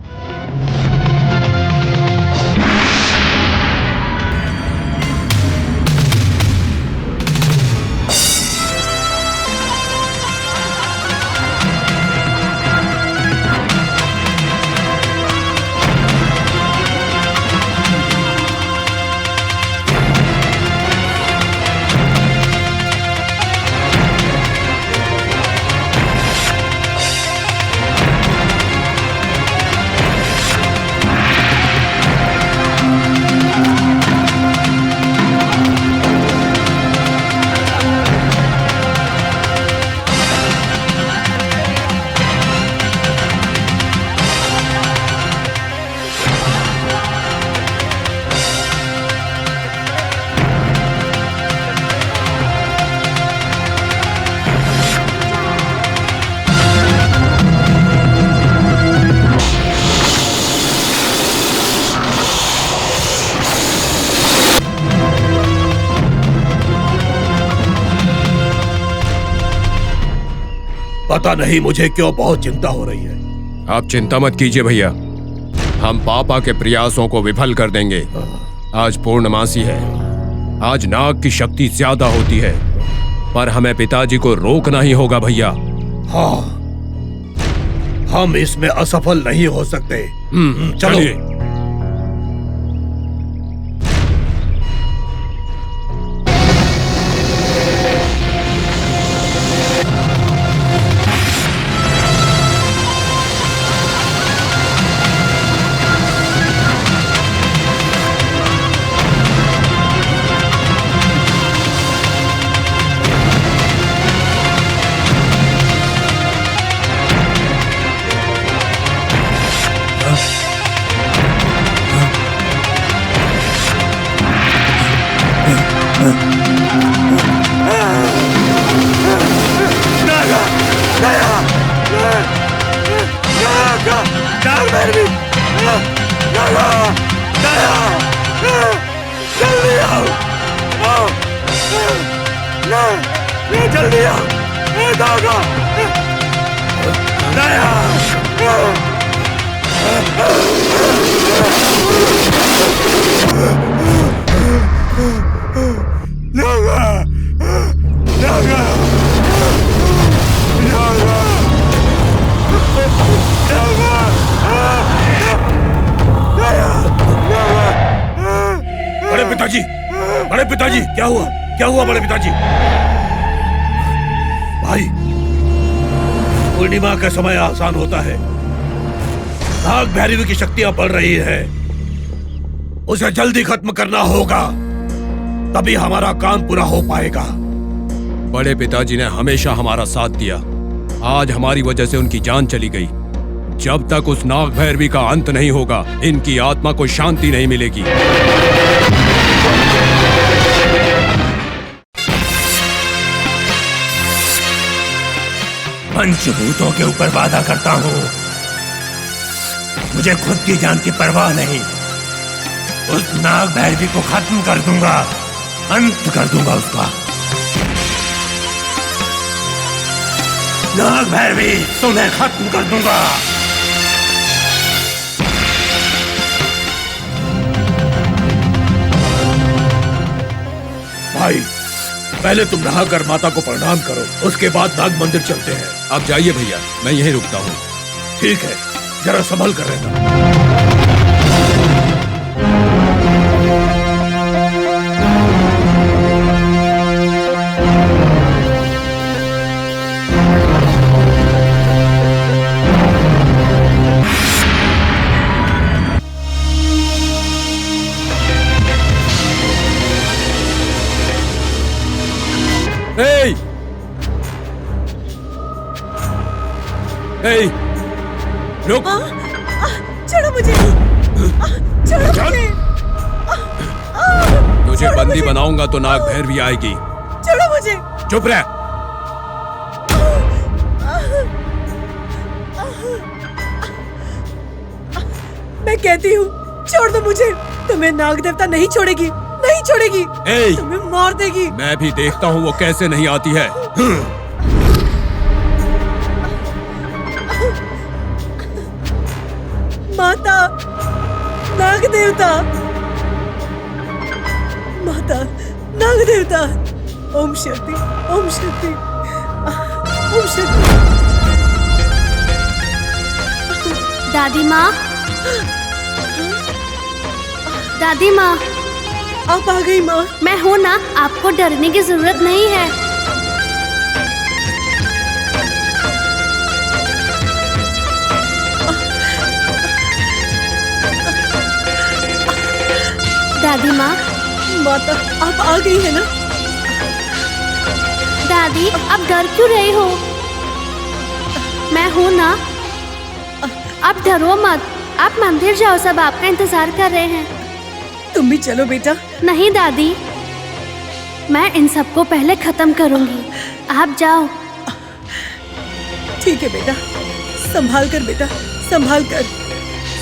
पता नहीं मुझे क्यों बहुत चिंता हो रही है। आप चिंता मत कीजिए भैया, हम पापा के प्रयासों को विफल कर देंगे। आज पूर्णमासी है, आज नाग की शक्ति ज्यादा होती है, पर हमें पिताजी को रोकना ही होगा भैया। हाँ, हम इसमें असफल नहीं हो सकते। चलो। जल्दी आओ, दागा, बड़े पिताजी, बड़े पिताजी, क्या हुआ? क्या हुआ बड़े पिताजी? भाई, पूर्णिमा का समय आसान होता है। नाग भैरवी की शक्तियां बढ़ रही है, उसे जल्दी खत्म करना होगा, तभी हमारा काम पूरा हो पाएगा। बड़े पिताजी ने हमेशा हमारा साथ दिया, आज हमारी वजह से उनकी जान चली गई। जब तक उस नाग भैरवी का अंत नहीं होगा, इनकी आत्मा को शांति नहीं मिलेगी। पंचभूतों के ऊपर वादा करता हूँ, मुझे खुद की जान की परवाह नहीं। उस नाग भैरवी को खत्म कर दूंगा, अंत कर दूंगा उसका। नाग भैरवी, तुम्हें खत्म कर दूंगा। भाई, पहले तुम नहाकर माता को प्रणाम करो, उसके बाद नाग मंदिर चलते हैं। आप जाइए भैया, मैं यहीं रुकता हूँ। ठीक है, जरा संभल कर रहना। Hey! Hey! रुक! छोड़ो मुझे! छोड़ो मुझे! तुझे बंदी बनाऊंगा तो नाग भैरवी आएगी। छोड़ो मुझे! चुप रह! मैं कहती हूँ, छोड़ दो मुझे। तुम्हें नाग देवता नहीं छोड़ेगी, नहीं छोड़ेगी। तुम्हें मार देगी। मैं भी देखता हूँ वो कैसे नहीं आती है। माता, नाग देवता, माता, नाग देवता, ओम शक्ति, ओम शक्ति, ओम शक्ति। दादी माँ, दादी माँ, आप आ गई माँ। मैं हूँ ना, आपको डरने की जरूरत नहीं है। दादी माँ, माता, आप आ गई है ना? दादी, आप डर क्यों रही हो? मैं हूँ ना, आप डरो मत। आप मंदिर जाओ, सब आपका इंतजार कर रहे हैं। तुम भी चलो बेटा। नहीं दादी, मैं इन सबको पहले खत्म करूंगी। आप जाओ। ठीक है बेटा, संभाल कर बेटा, संभाल कर,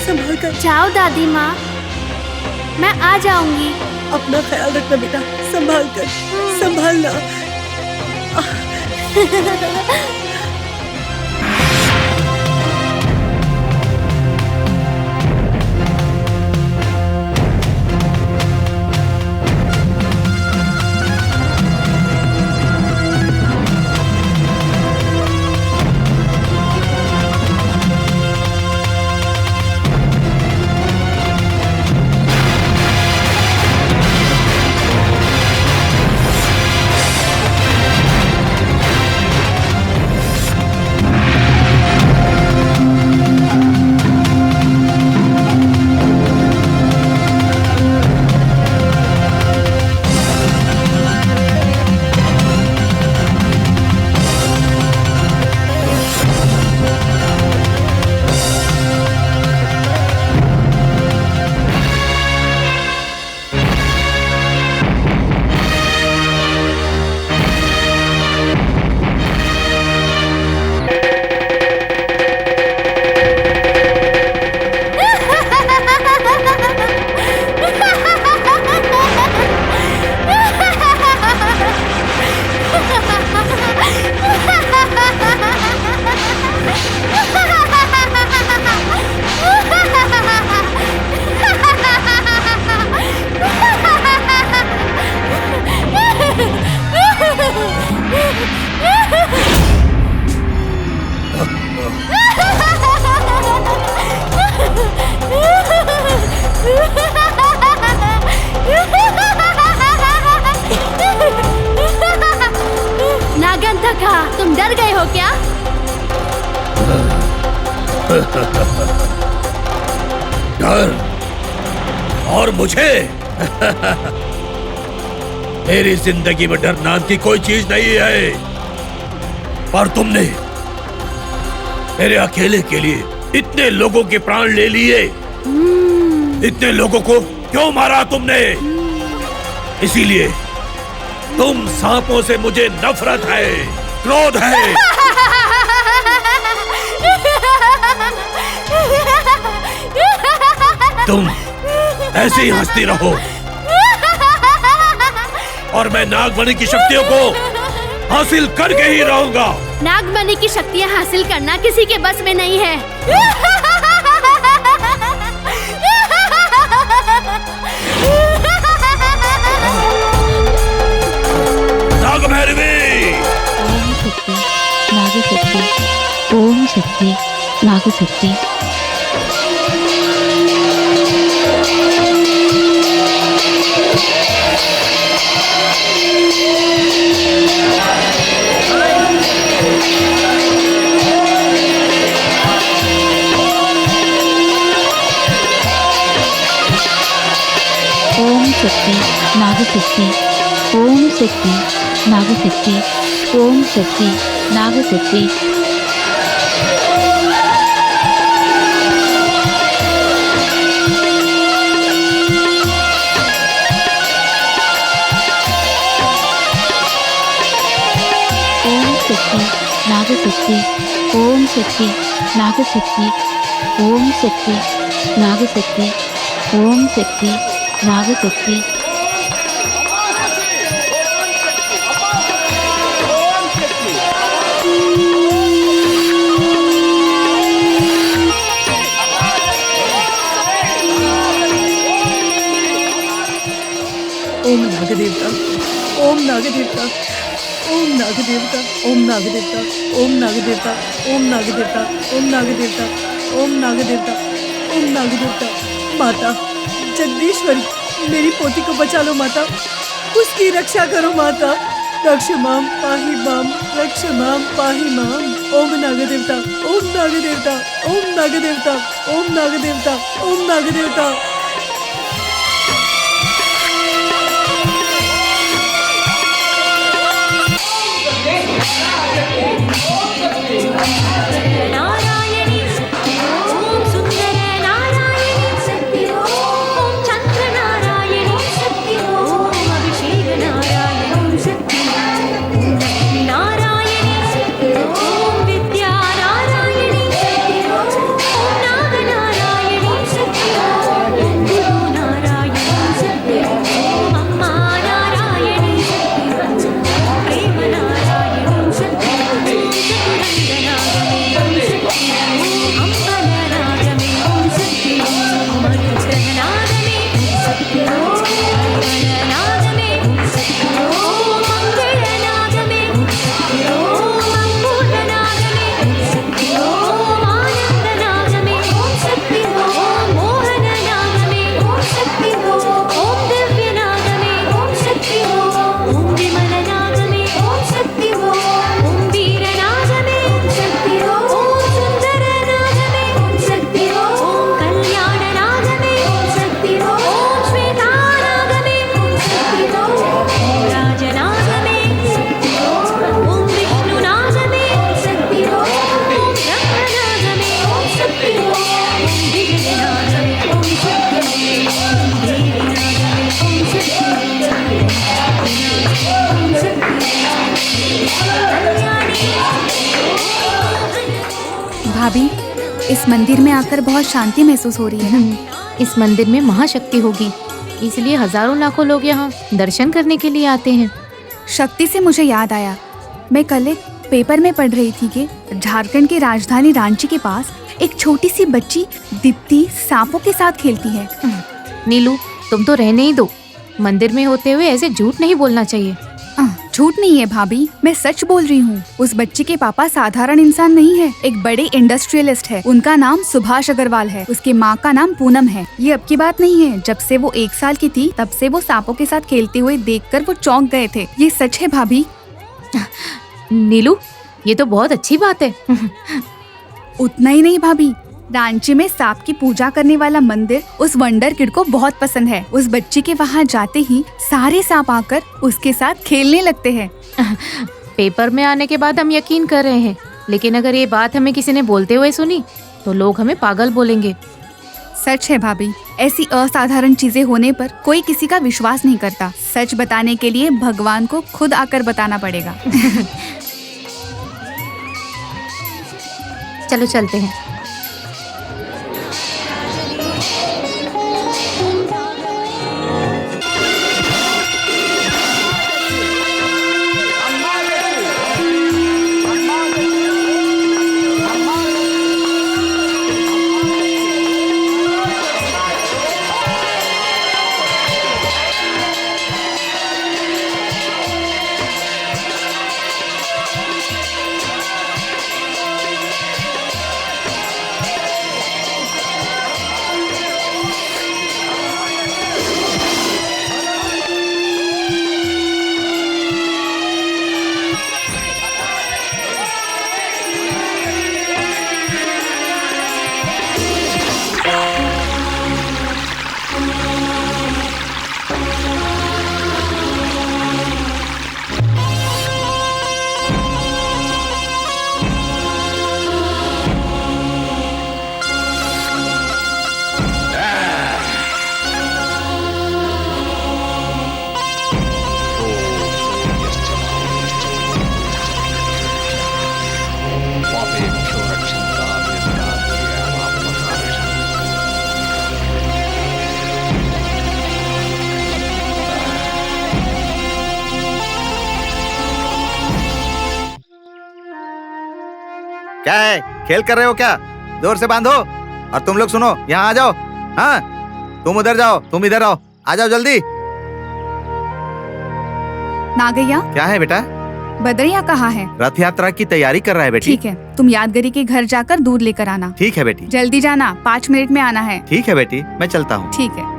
संभाल कर। जाओ दादी माँ, मैं आ जाऊंगी। अपना ख्याल रखना बेटा, संभाल कर, संभालना। नागंतका, तुम डर गए हो क्या? डर? और मुझे? मेरी जिंदगी में डर नाम की कोई चीज नहीं है। पर तुमने मेरे अकेले के लिए इतने लोगों के प्राण ले लिए। इतने लोगों को क्यों मारा तुमने? इसीलिए तुम सांपों से मुझे नफरत है, क्रोध है। तुम ऐसे ही हंसती रहो और मैं नागमणि की शक्तियों को हासिल करके ही रहूंगा। नागमणि की शक्तियाँ हासिल करना किसी के बस में नहीं है। नागभैरवी! ओम शक्ति, नागशक्ति, ओम शक्ति, नागशक्ति। ओम शक्ति, नागशक्ति, ओम शक्ति, नागशक्ति, ओम शक्ति, नागशक्ति। ओम शक्ति, नागशक्ति, ओम शक्ति, नागशक्ति, ओम शक्ति, नागशक्ति, ओम शक्ति, नागशक्ति। ओम नाग देवता, ओम नाग देवता, ओम नाग देवता, ओम नाग देवता, ओम नाग देवता, ओम नाग देवता, ओम नाग देवता, ओम नाग देवता। माता जगदीश्वरी, मेरी पोती को बचा लो माता, उसकी रक्षा करो माता। रक्ष माम पाहि माम, रक्ष माम पाहि माम। ओम नाग देवता, ओम नाग देवता, ओम नाग देवता, ओम नाग देवता, ओम नाग देवता। नारायणी ओम सुंदर नारायणी शक्ति ओम चंद्र नारायणी शक्ति ओम अभिषेक नारायणी शक्ति ओम लक्ष्मी नारायणी शक्ति ओम विद्या नारायणी शक्ति ओम नाग नारायणी शक्ति ओम गुरु नारायणी शक्ति ओम अम्मा नारायणी शक्ति प्रेम नारायणी शक्ति भाभी, इस मंदिर में आकर बहुत शांति महसूस हो रही है ना? इस मंदिर में महाशक्ति होगी, इसलिए हजारों लाखों लोग यहाँ दर्शन करने के लिए आते हैं। शक्ति से मुझे याद आया, मैं कल एक पेपर में पढ़ रही थी कि झारखंड की राजधानी रांची के पास एक छोटी सी बच्ची दीप्ति सांपों के साथ खेलती है। नीलू, तुम तो रहने ही दो। मंदिर में होते हुए ऐसे झूठ नहीं बोलना चाहिए। झूठ नहीं है भाभी, मैं सच बोल रही हूँ। उस बच्ची के पापा साधारण इंसान नहीं है, एक बड़े इंडस्ट्रियलिस्ट है। उनका नाम सुभाष अग्रवाल है, उसके माँ का नाम पूनम है। ये अब की बात नहीं है, जब से वो 1 साल की थी तब से वो सांपों के साथ खेलते हुए देखकर वो चौंक गए थे। ये सच है भाभी। नीलू, ये तो बहुत अच्छी बात है। उतना ही नहीं भाभी, रांची में सांप की पूजा करने वाला मंदिर उस वंडर किड को बहुत पसंद है। उस बच्ची के वहाँ जाते ही सारे सांप आकर उसके साथ खेलने लगते हैं। पेपर में आने के बाद हम यकीन कर रहे हैं, लेकिन अगर ये बात हमें किसी ने बोलते हुए सुनी तो लोग हमें पागल बोलेंगे। सच है भाभी, ऐसी असाधारण चीजें होने पर कोई किसी का विश्वास नहीं करता। सच बताने के लिए भगवान को खुद आकर बताना पड़ेगा। चलो चलते हैं। क्या है, खेल कर रहे हो क्या? जोर से बांधो। और तुम लोग सुनो, यहाँ आ जाओ। हाँ, तुम उधर जाओ, तुम इधर आओ, आ जाओ जल्दी। नागैया, क्या है बेटा? बदरिया कहाँ है? रथ यात्रा की तैयारी कर रहा है बेटी। ठीक है, तुम यादगिरी के घर जाकर दूध लेकर आना। ठीक है बेटी। जल्दी जाना, 5 मिनट में आना है। ठीक है बेटी, मैं चलता हूँ। ठीक है।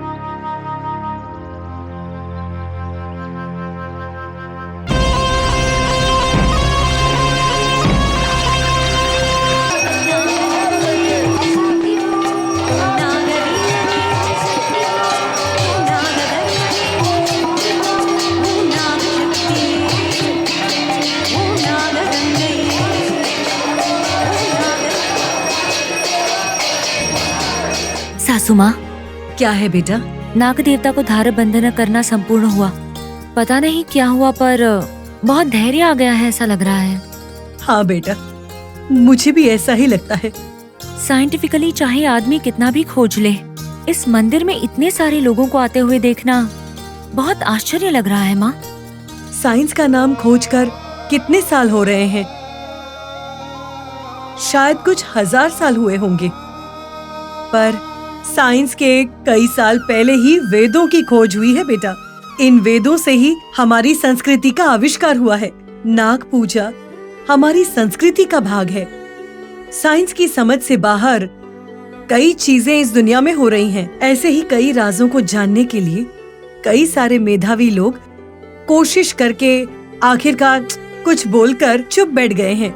सासू माँ, क्या है बेटा? नाग देवता को धार बंधन करना संपूर्ण हुआ। पता नहीं क्या हुआ पर बहुत धैर्य आ गया है, ऐसा लग रहा है। हाँ बेटा, मुझे भी ऐसा ही लगता है। साइंटिफिकली चाहे आदमी कितना भी खोज ले, इस मंदिर में इतने सारे लोगों को आते हुए देखना बहुत आश्चर्य लग रहा है माँ। साइंस का नाम खोजकर कितने साल हो रहे हैं? शायद कुछ 1000 साल हुए होंगे, पर साइंस के कई साल पहले ही वेदों की खोज हुई है बेटा। इन वेदों से ही हमारी संस्कृति का आविष्कार हुआ है। नाग पूजा हमारी संस्कृति का भाग है। साइंस की समझ से बाहर कई चीजें इस दुनिया में हो रही हैं। ऐसे ही कई राजों को जानने के लिए कई सारे मेधावी लोग कोशिश करके आखिरकार कुछ बोलकर चुप बैठ गए हैं।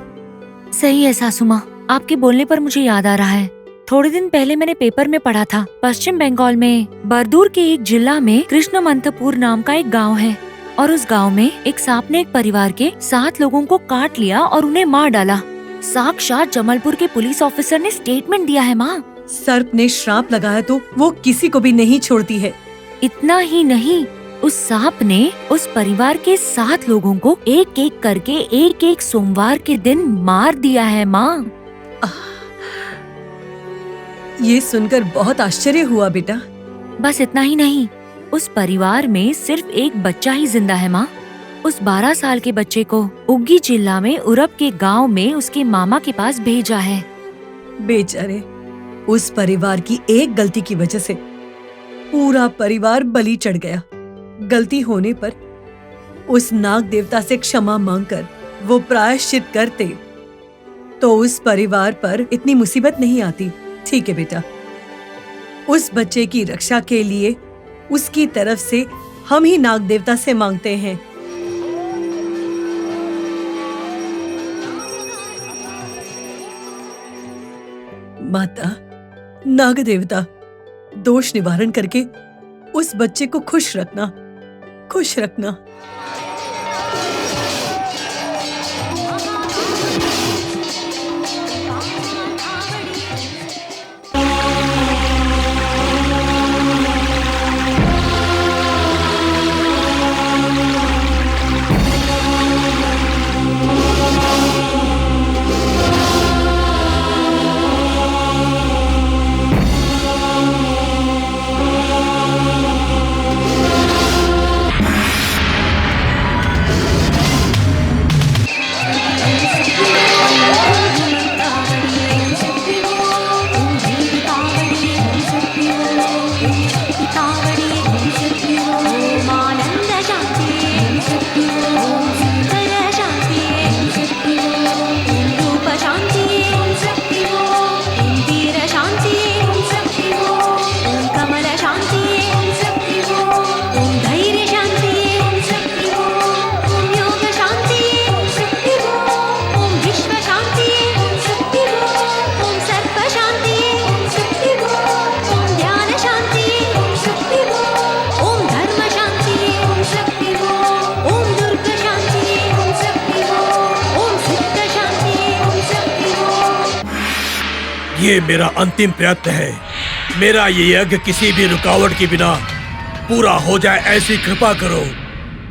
सही है सासू माँ, आपके बोलने पर मुझे याद आ रहा है, थोड़े दिन पहले मैंने पेपर में पढ़ा था, पश्चिम बंगाल में बरदूर के एक जिला में कृष्णमंतपुर नाम का एक गांव है, और उस गांव में एक सांप ने एक परिवार के 7 लोगों को काट लिया और उन्हें मार डाला। साक्षात जमलपुर के पुलिस ऑफिसर ने स्टेटमेंट दिया है माँ। सर्प ने श्राप लगाया तो वो किसी को भी नहीं छोड़ती है। इतना ही नहीं, उस सांप ने उस परिवार के 7 लोगों को एक एक करके एक सोमवार के दिन मार दिया है माँ। ये सुनकर बहुत आश्चर्य हुआ बेटा। बस इतना ही नहीं, उस परिवार में सिर्फ एक बच्चा ही जिंदा है माँ। उस 12 साल के बच्चे को उग्गी जिला में उरब के गांव में उसके मामा के पास भेजा है। बेचारे, उस परिवार की एक गलती की वजह से पूरा परिवार बलि चढ़ गया। गलती होने पर उस नाग देवता से क्षमा मांगकर वो प्रायश्चित करते तो उस परिवार पर इतनी मुसीबत नहीं आती। ठीक है बेटा, उस बच्चे की रक्षा के लिए उसकी तरफ से हम ही नाग देवता से मांगते हैं। माता नाग देवता, दोष निवारण करके उस बच्चे को खुश रखना, खुश रखना। ये मेरा अंतिम प्रयत्न है। मेरा ये यज्ञ किसी भी रुकावट के बिना पूरा हो जाए, ऐसी कृपा करो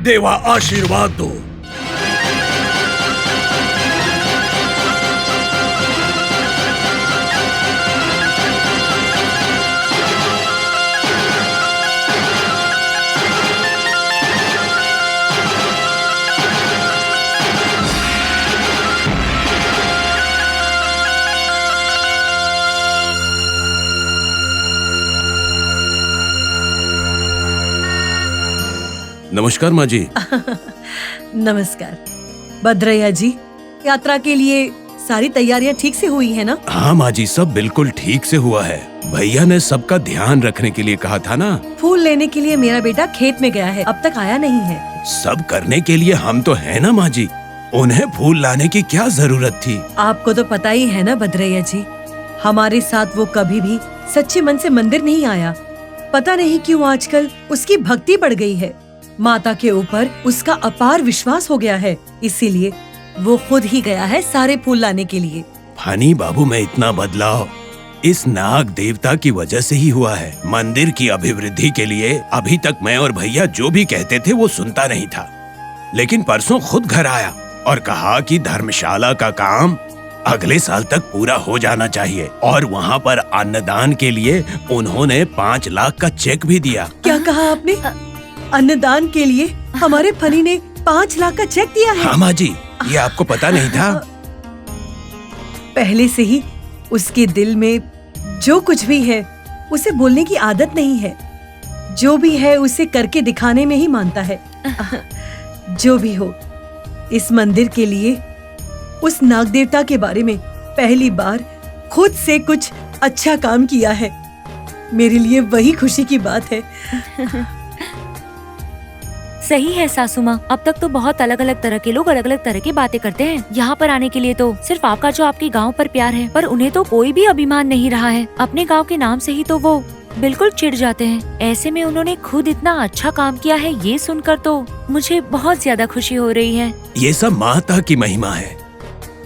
देवा, आशीर्वाद दो। नमस्कार माँ जी। नमस्कार। भद्रैया जी, यात्रा के लिए सारी तैयारियां ठीक से हुई है ना? हाँ माँ जी, सब बिल्कुल ठीक से हुआ है। भैया ने सबका ध्यान रखने के लिए कहा था ना। फूल लेने के लिए मेरा बेटा खेत में गया है, अब तक आया नहीं है। सब करने के लिए हम तो है ना माँ जी, उन्हें फूल लाने की क्या जरूरत थी? आपको तो पता ही है ना भद्रैया जी, हमारे साथ वो कभी भी सच्चे मन से मंदिर नहीं आया। पता नहीं क्यों आजकल उसकी भक्ति बढ़ गई है, माता के ऊपर उसका अपार विश्वास हो गया है, इसीलिए वो खुद ही गया है सारे फूल लाने के लिए। फनी बाबू में इतना बदलाव इस नाग देवता की वजह से ही हुआ है। मंदिर की अभिवृद्धि के लिए अभी तक मैं और भैया जो भी कहते थे वो सुनता नहीं था, लेकिन परसों खुद घर आया और कहा कि धर्मशाला का काम अगले साल तक पूरा हो जाना चाहिए, और वहाँ पर अन्नदान के लिए उन्होंने 5 लाख का चेक भी दिया। क्या कहा आपने? अन्नदान के लिए हमारे फनी ने 5 लाख का चेक दिया है? हाँ माँ जी, ये आपको पता नहीं था? पहले से ही उसके दिल में जो कुछ भी है उसे बोलने की आदत नहीं है, जो भी है उसे करके दिखाने में ही मानता है। जो भी हो, इस मंदिर के लिए उस नाग देवता के बारे में पहली बार खुद से कुछ अच्छा काम किया है। मेरे लिए वही खुशी की बात है। सही है सासू माँ, अब तक तो बहुत अलग अलग तरह के लोग अलग अलग तरह की बातें करते हैं। यहाँ पर आने के लिए तो सिर्फ आपका जो आपके गांव पर प्यार है, पर उन्हें तो कोई भी अभिमान नहीं रहा है। अपने गांव के नाम से ही तो वो बिल्कुल चिढ़ जाते हैं। ऐसे में उन्होंने खुद इतना अच्छा काम किया है, ये सुनकर तो मुझे बहुत ज्यादा खुशी हो रही है। ये सब माता की महिमा है।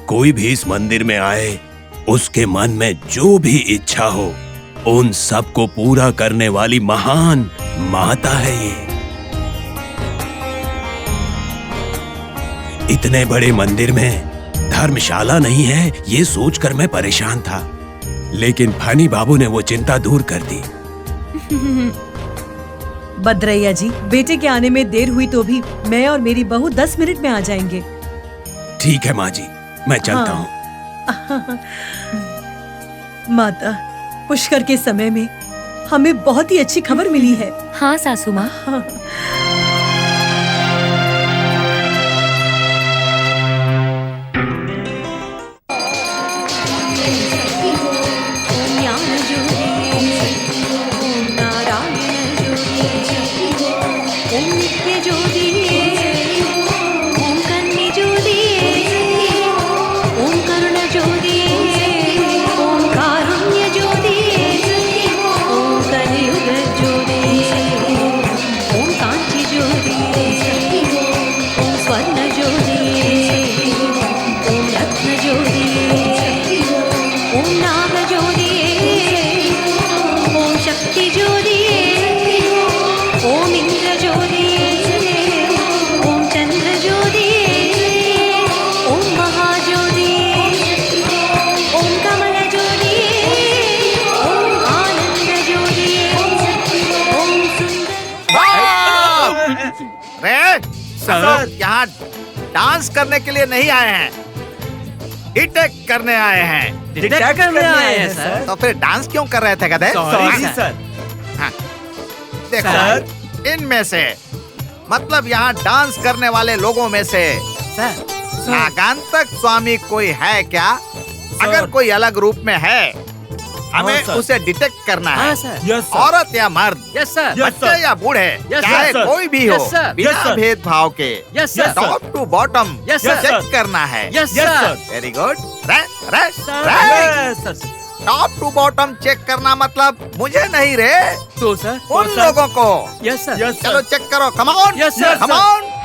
कोई भी इस मंदिर में आए, उसके मन में जो भी इच्छा हो, उन सब को पूरा करने वाली महान माता है ये। इतने बड़े मंदिर में धर्मशाला नहीं है, ये सोचकर मैं परेशान था, लेकिन फनी बाबू ने वो चिंता दूर कर दी। भद्रैया जी, बेटे के आने में देर हुई तो भी मैं और मेरी बहू 10 मिनट में आ जाएंगे। ठीक है माँ जी, मैं चलता हूँ। माता, पुष्कर के समय में हमें बहुत ही अच्छी खबर मिली है। हाँ सासू माँ। सर, यहाँ डांस करने के लिए नहीं आए हैं, डिटेक्ट करने आए हैं। डिटेक्ट करने आए हैं सर? तो फिर डांस क्यों कर रहे थे गधे? Sorry sir. हाँ, देखो इनमें से, मतलब यहाँ डांस करने वाले लोगों में से नागांतक स्वामी कोई है क्या? अगर कोई अलग रूप में है, हमें उसे डिटेक्ट करना है। औरत या मर्द, बच्चे या बूढ़े, चाहे कोई भी हो, बिना भेदभाव के टॉप टू बॉटम चेक करना है। Very good. Top to bottom check करना मतलब मुझे नहीं रे, तो सर उन लोगों को। चलो चेक करो, कम ऑन, कम ऑन।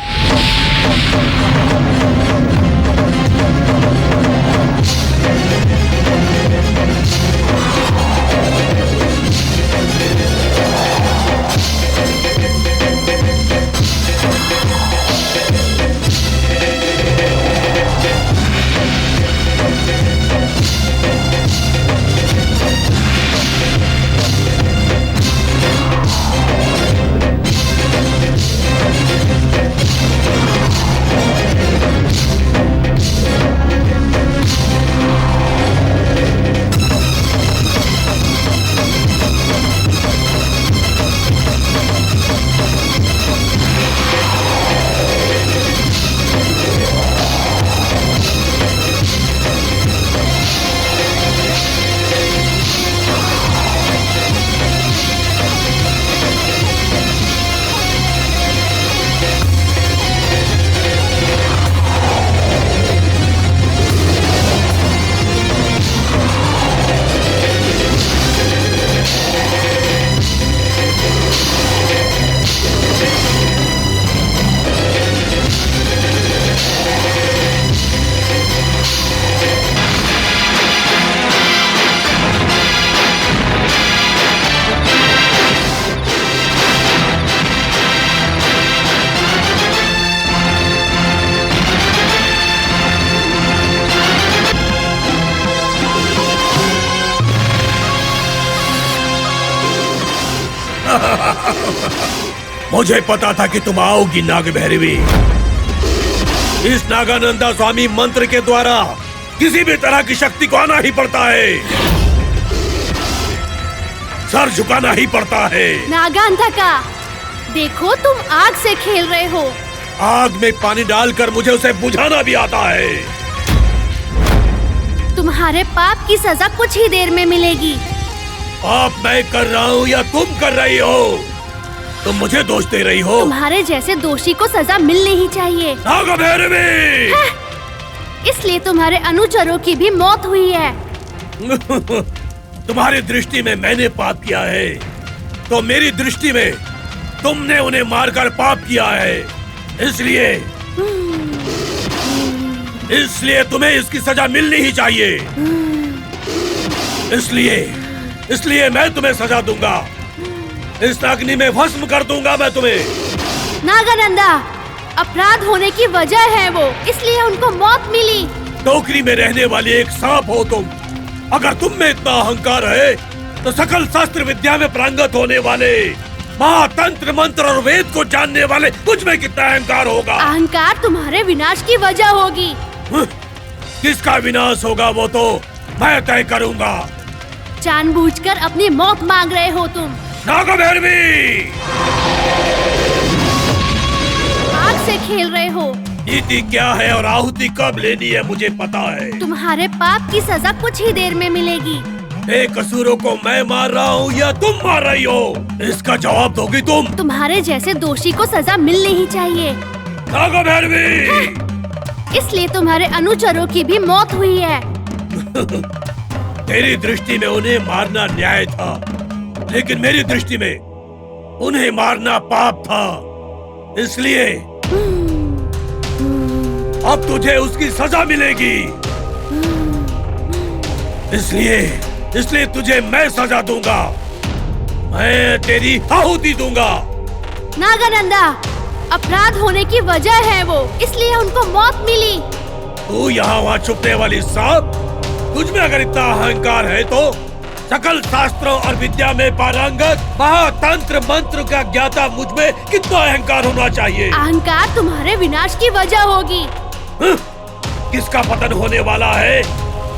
मुझे पता था कि तुम आओगी नाग भैरवी। इस नागानंदा स्वामी मंत्र के द्वारा किसी भी तरह की शक्ति को आना ही पड़ता है, सर झुकाना ही पड़ता है। नागांधका, देखो तुम आग से खेल रहे हो। आग में पानी डालकर मुझे उसे बुझाना भी आता है। तुम्हारे पाप की सजा कुछ ही देर में मिलेगी। पाप मैं कर रहा हूँ या तुम कर रही हो? तुम मुझे दोष दे रही हो। तुम्हारे जैसे दोषी को सजा मिलनी ही चाहिए। नाग भैरवी! इसलिए तुम्हारे अनुचरों की भी मौत हुई है। तुम्हारी दृष्टि में मैंने पाप किया है, तो मेरी दृष्टि में तुमने उन्हें मारकर पाप किया है। इसलिए तुम्हें इसकी सजा मिलनी ही चाहिए। इसलिए मैं तुम्हें सजा दूंगा। इस अग्नि में भस्म कर दूंगा मैं तुम्हें। नागानंदा, अपराध होने की वजह है वो, इसलिए उनको मौत मिली। टोकरी में रहने वाली एक सांप हो तुम। अगर तुम में इतना अहंकार है तो सकल शास्त्र विद्या में प्रांगत होने वाले, महातंत्र मंत्र और वेद को जानने वाले मुझ में कितना अहंकार होगा। अहंकार तुम्हारे विनाश की वजह होगी। किसका विनाश होगा वो तो मैं तय करूंगा। जानबूझकर अपनी मौत मांग रहे हो तुम। नाग भैरवी! आग से खेल रहे हो। नीति क्या है और आहुति कब लेनी है मुझे पता है। तुम्हारे पाप की सजा कुछ ही देर में मिलेगी। बेकसूरों को मैं मार रहा हूँ या तुम मार रही हो, इसका जवाब दोगी तुम। तुम्हारे जैसे दोषी को सजा मिलनी ही चाहिए। नाग भैरवी! इसलिए तुम्हारे अनुचरों की भी मौत हुई है। तेरी दृष्टि में उन्हें मारना न्याय था, लेकिन मेरी दृष्टि में उन्हें मारना पाप था। इसलिए अब तुझे उसकी सजा मिलेगी। इसलिए तुझे मैं सजा दूंगा। मैं तेरी आहुति दूंगा। नागानंदा, अपराध होने की वजह है वो, इसलिए उनको मौत मिली। तू यहाँ वहाँ छुपने वाली सांप, तुझ में अगर इतना अहंकार है तो सकल शास्त्रों और विद्या में पारंगत महातंत्र मंत्र का ज्ञाता मुझ में कितना अहंकार होना चाहिए। अहंकार तुम्हारे विनाश की वजह होगी। किसका पतन होने वाला है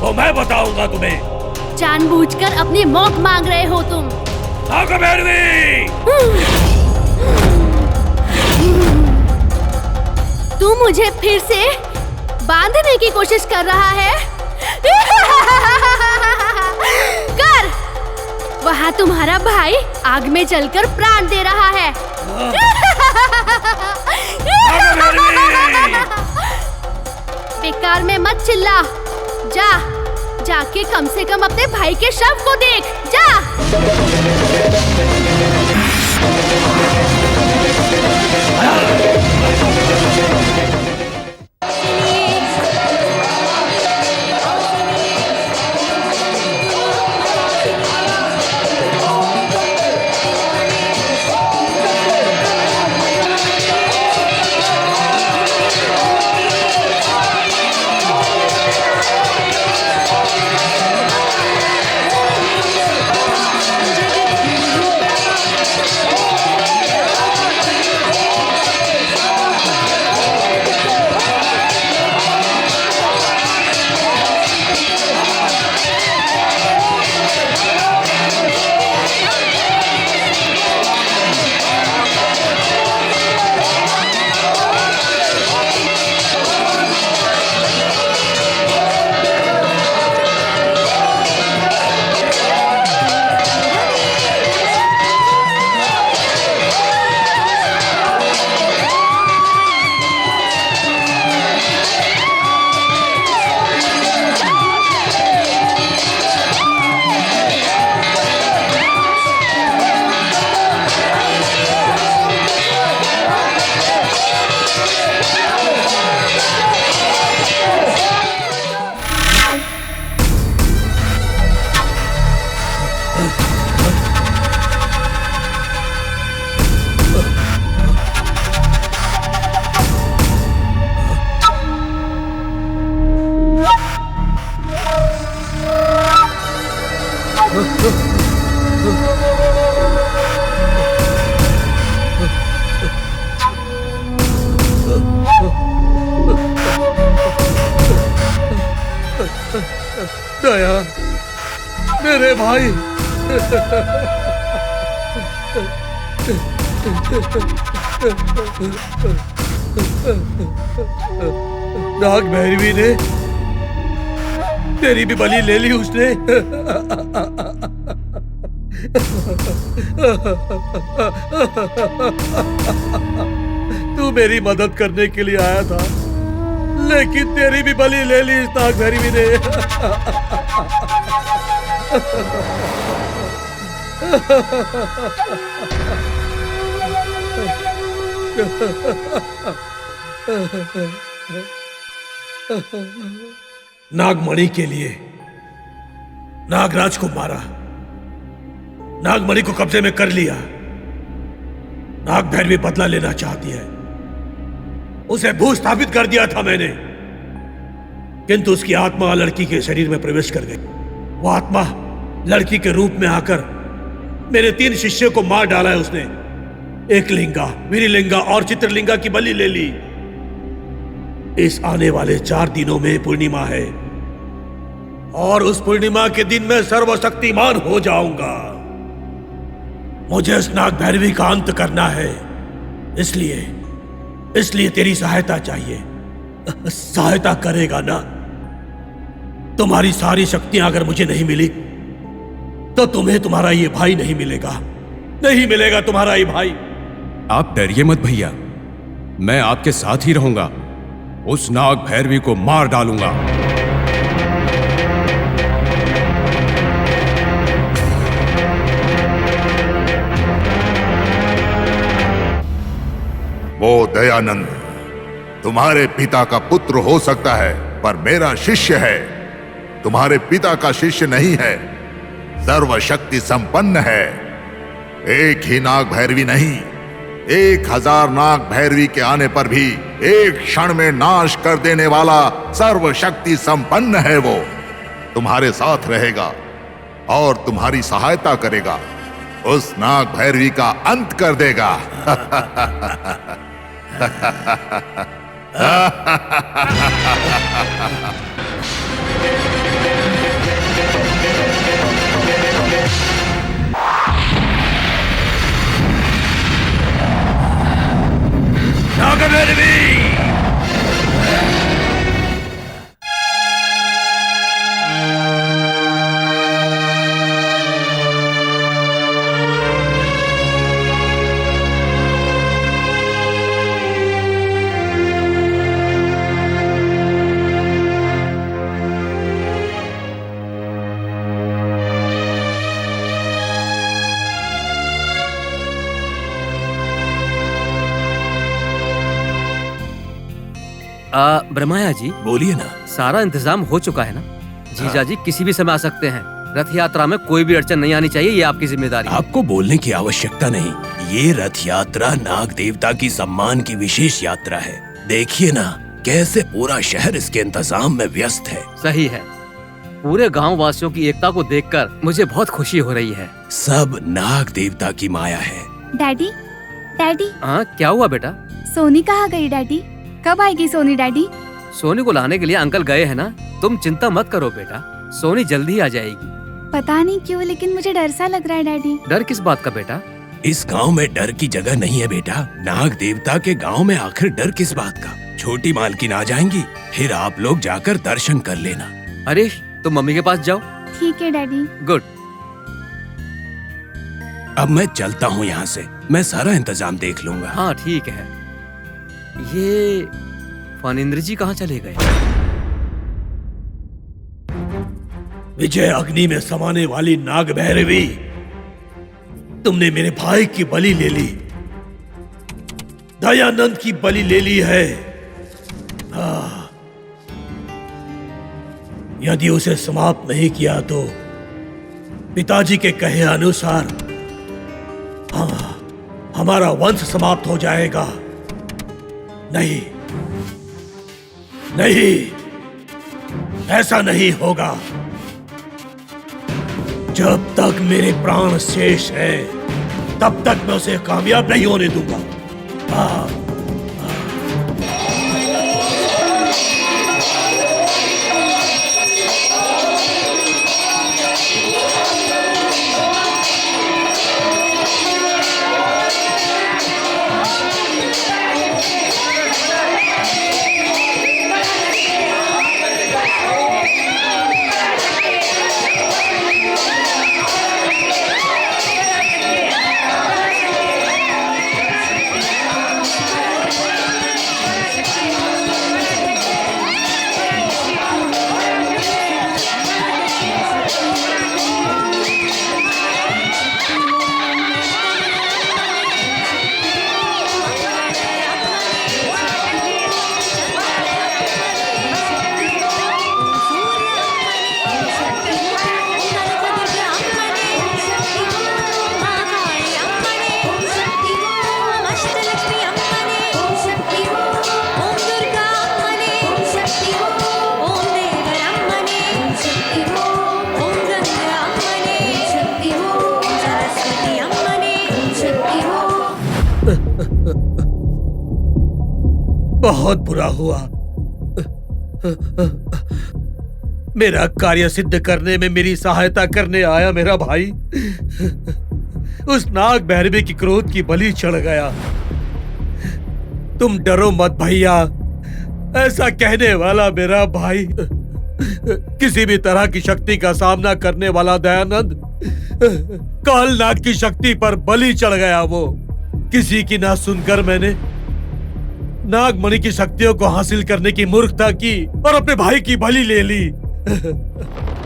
वो मैं बताऊंगा तुम्हें। जानबूझकर अपनी मौत मांग रहे हो तुम। नाग भैरवी! तू मुझे फिर से बांधने की कोशिश कर रहा है। कर, वहाँ तुम्हारा भाई आग में जलकर प्राण दे रहा है। बेकार में मत चिल्ला। जाके कम से कम अपने भाई के शव को देख। जा। दया, मेरे भाई। नाग भैरवी ने तेरी भी बलि ले ली उसने। तू मेरी मदद करने के लिए आया था, लेकिन तेरी भी बलि ले ली इस नाग भैरवी ने। नागमणि के लिए नागराज को मारा, नागमणि को कब्जे में कर लिया। नाग भैरवी बदला लेना चाहती है। उसे भूस्थापित कर दिया था मैंने, किंतु उसकी आत्मा लड़की के शरीर में प्रवेश कर गई। वो आत्मा लड़की के रूप में आकर मेरे 3 शिष्यों को मार डाला है उसने। एकलिंगा, वीरलिंगा और चित्रलिंगा की बलि ले ली। इस आने वाले 4 दिनों में पूर्णिमा है, और उस पूर्णिमा के दिन मैं सर्वशक्तिमान हो जाऊंगा। मुझे इस नाग भैरवी का अंत करना है, इसलिए तेरी सहायता चाहिए। सहायता करेगा ना? तुम्हारी सारी शक्तियां अगर मुझे नहीं मिली तो तुम्हें तुम्हारा ये भाई नहीं मिलेगा। नहीं मिलेगा तुम्हारा ये भाई। आप डरिए मत भैया, मैं आपके साथ ही रहूंगा। उस नाग भैरवी को मार डालूंगा। वो दयानंद तुम्हारे पिता का पुत्र हो सकता है, पर मेरा शिष्य है। तुम्हारे पिता का शिष्य नहीं है, सर्वशक्ति संपन्न है। एक ही नाग भैरवी नहीं, 1000 नाग भैरवी के आने पर भी एक क्षण में नाश कर देने वाला सर्वशक्ति संपन्न है। वो तुम्हारे साथ रहेगा और तुम्हारी सहायता करेगा। उस नाग भैरवी का अंत कर देगा। नाग भैरवी! ब्रह्माया जी, बोलिए ना। सारा इंतजाम हो चुका है ना? जीजा जी किसी भी समय आ सकते हैं। रथ यात्रा में कोई भी अड़चन नहीं आनी चाहिए, ये आपकी जिम्मेदारी है। आपको बोलने की आवश्यकता नहीं। ये रथ यात्रा नाग देवता की सम्मान की विशेष यात्रा है। देखिए ना कैसे पूरा शहर इसके इंतजाम में व्यस्त है। सही है। पूरे गांव वासियों की एकता को देखकर मुझे बहुत खुशी हो रही है। सब नाग देवता की माया है। Daddy, daddy. हाँ, क्या हुआ बेटा? सोनी कहाँ गई डैडी? कब आएगी सोनी डैडी? सोनी को लाने के लिए अंकल गए हैं ना। तुम चिंता मत करो बेटा, सोनी जल्दी ही आ जाएगी। पता नहीं क्यों, लेकिन मुझे डर सा लग रहा है डैडी। डर किस बात का बेटा? इस गांव में डर की जगह नहीं है बेटा। नाग देवता के गांव में आखिर डर किस बात का? छोटी मालकिन आ जाएंगी, फिर आप लोग जाकर दर्शन कर लेना। अरे तुम मम्मी के पास जाओ। ठीक है डैडी। गुड। अब मैं चलता हूँ यहाँ से, मैं सारा इंतजाम देख लूंगा। हाँ ठीक है। ये फणींद्र जी कहाँ चले गए? विजय अग्नि में समाने वाली नाग भैरवी, तुमने मेरे भाई की बलि ले ली, दयानंद की बलि ले ली है। यदि उसे समाप्त नहीं किया तो पिताजी के कहे अनुसार हमारा वंश समाप्त हो जाएगा। नहीं नहीं, ऐसा नहीं होगा। जब तक मेरे प्राण शेष है तब तक मैं उसे कामयाब नहीं होने दूंगा। बहुत बुरा हुआ। मेरा कार्य सिद्ध करने में मेरी सहायता करने आया मेरा भाई उस नाग भैरवी की क्रोध की बलि चढ़ गया। तुम डरो मत भैया, ऐसा कहने वाला मेरा भाई किसी भी तरह की शक्ति का सामना करने वाला दयानंद काल नाग की शक्ति पर बलि चढ़ गया। वो किसी की ना सुनकर मैंने नागमणि की शक्तियों को हासिल करने की मूर्खता की और अपने भाई की बलि ले ली।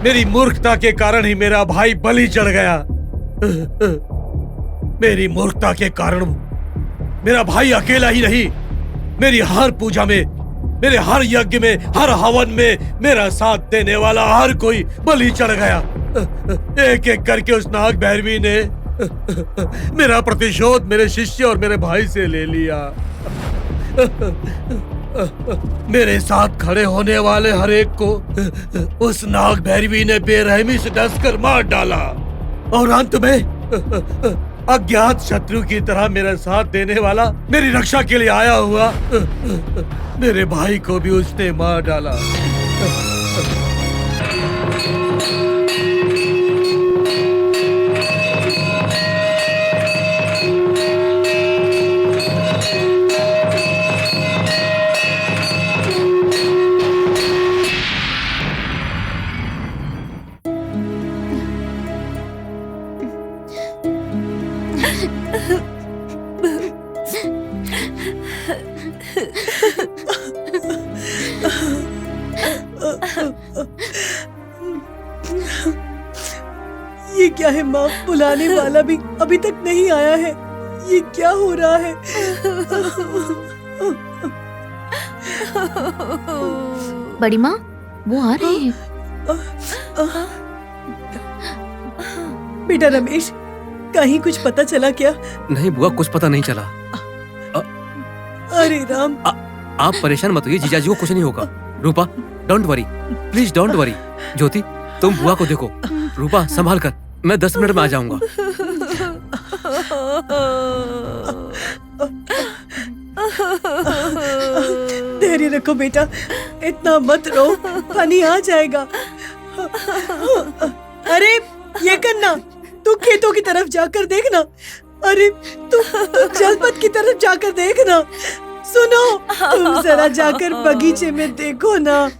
मेरी मूर्खता के कारण ही मेरा भाई बलि चढ़ गया। मेरी मूर्खता के कारण मेरा भाई अकेला ही नहीं, मेरी हर पूजा में, मेरे हर यज्ञ में, हर हवन में मेरा साथ देने वाला हर कोई बलि चढ़ गया। एक एक करके उस नाग भैरवी ने मेरा प्रतिशोध मेरे शिष्य और मेरे भाई से ले लिया। मेरे साथ खड़े होने वाले हर एक को उस नाग भैरवी ने बेरहमी से डसकर मार डाला और अंत में अज्ञात शत्रु की तरह मेरा साथ देने वाला, मेरी रक्षा के लिए आया हुआ मेरे भाई को भी उसने मार डाला। ये क्या है माँ, बुलाने वाला भी अभी तक नहीं आया है। ये क्या हो रहा है? बड़ी माँ, वो आ रहे हैं। बेटा रमेश, कहीं कुछ पता चला क्या? नहीं बुआ, कुछ पता नहीं चला। अरे राम, आप परेशान मत होइए, जीजाजी को कुछ नहीं होगा। Rupa, don't worry, please don't worry. Jyoti, तुम बुआ को देखो। रूपा, संभाल कर, मैं 10 मिनट में आ जाऊंगा। धैर्य रखो बेटा, इतना मत रो, पानी आ जाएगा। अरे ये करना, तू खेतों की तरफ जाकर देखना। अरे तू जलपथ की तरफ जाकर देखना। सुनो, तुम जरा जाकर बगीचे में देखो ना।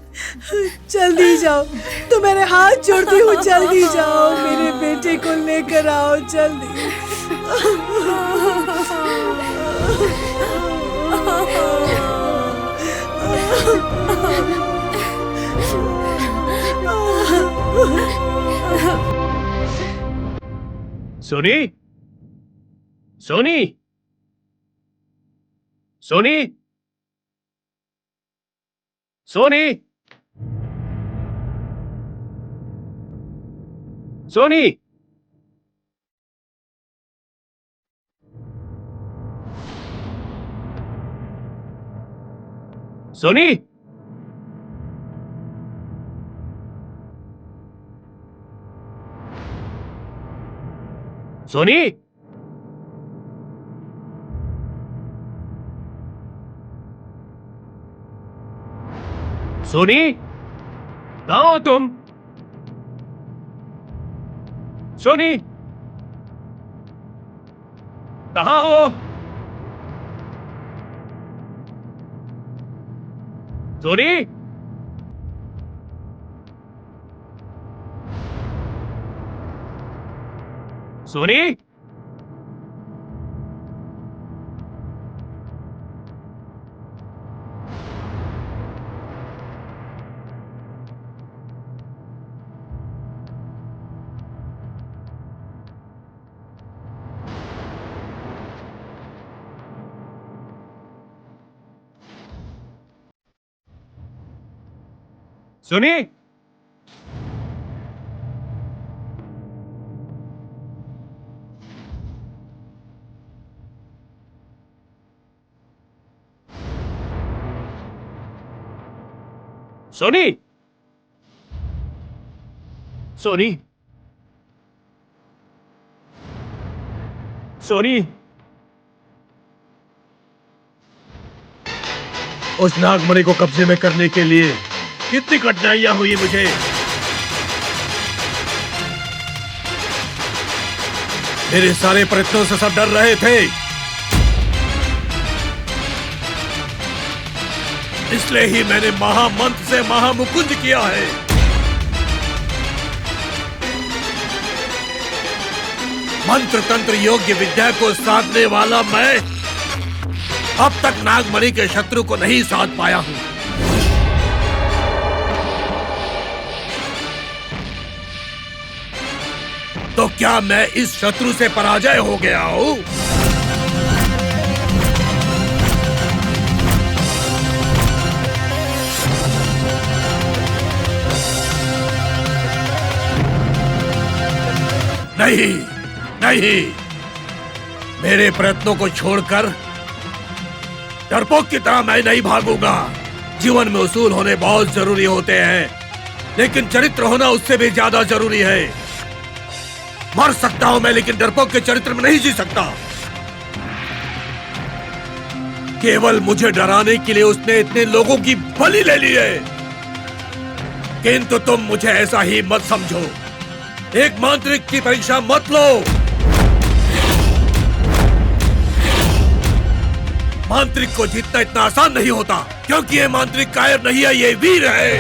जल्दी जाओ, तो मेरे हाथ जोड़ती हूँ, जल्दी जाओ, मेरे बेटे को लेकर आओ जल्दी। सोनी, सोनी, सोनी, सोनी, सोनी, सोनी, सोनी, सोनी, कहाँ हो तुम? सोनी, कहाँ हो? सोनी, सोनी, सोनी, सोनी, सोनी, सोनी, उस नागमणि को कब्जे में करने के लिए कितनी कठिनाइयां हुई मुझे। मेरे सारे प्रयत्नों से सब डर रहे थे, इसलिए ही मैंने महामंत्र से महामुकुंद किया है। मंत्र तंत्र योग्य विद्या को साधने वाला मैं अब तक नागमणि के शत्रु को नहीं साध पाया हूं। तो क्या मैं इस शत्रु से पराजय हो गया हूं? नहीं नहीं, मेरे प्रयत्नों को छोड़कर डरपोक की तरह मैं नहीं भागूंगा। जीवन में उसूल होने बहुत जरूरी होते हैं, लेकिन चरित्र होना उससे भी ज्यादा जरूरी है। मर सकता हूं मैं, लेकिन डरपोक के चरित्र में नहीं जी सकता। केवल मुझे डराने के लिए उसने इतने लोगों की बलि ले ली है। किंतु तुम मुझे ऐसा ही मत समझो। एक मांत्रिक की परीक्षा मत लो। मांत्रिक को जीतना इतना आसान नहीं होता, क्योंकि ये मांत्रिक कायर नहीं है, ये वीर है।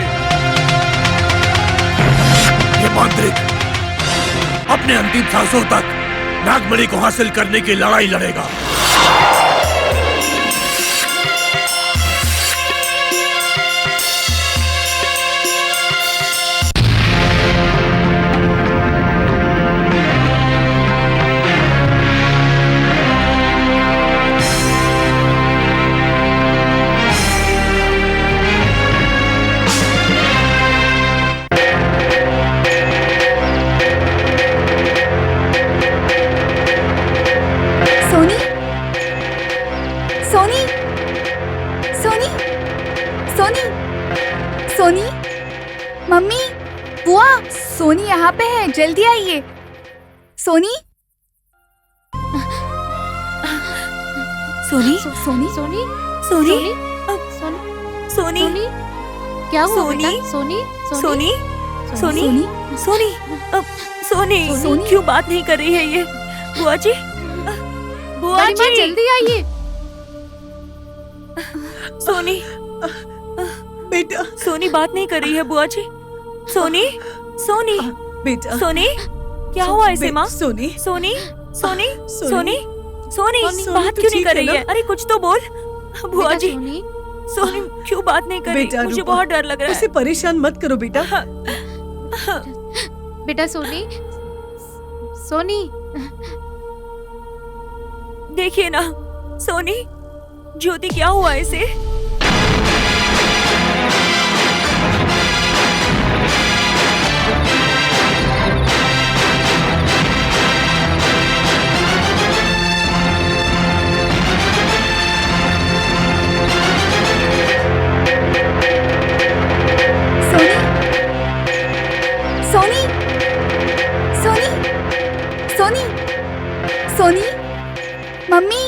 ये मांत्रिक अपने अंतिम सांसों तक नागमणि को हासिल करने की लड़ाई लड़ेगा। सोनी, मम्मी, बुआ, सोनी यहाँ पे है, जल्दी आइए। सोनी, सोनी, सोनी, सोनी, सोनी, सोनी, सोनी, क्या हुआ सोनी, बेटा? सोनी, सोनी, सोनी, सोनी, सोनी, सोनी, क्यों बात नहीं कर रही है ये? बुआ जी, बुआ बड़ी माँ, जी, जल्दी आइए। सोनी, बेटा, सोनी बात नहीं कर रही है बुआ जी। सोनी, सोनी, बेटा, सोनी, क्या हुआ इसे माँ? सोनी, सोनी, सोनी, सोनी, सोनी, सोनी, बात तू क्यों नहीं ठीक कर है रही ना? है? अरे कुछ तो बोल बुआ बेटा, जी। सोनी, सोनी क्यों बात नहीं कर रही? बेटा, मुझे रुको। बहुत डर लग रहा है। उसे परेशान मत करो बेटा। बेटा सोनी, सोनी, देखिए ना सोनी, ज्योति क्या हुआ इसे? सोनी, सोनी, सोनी, सोनी, मम्मी,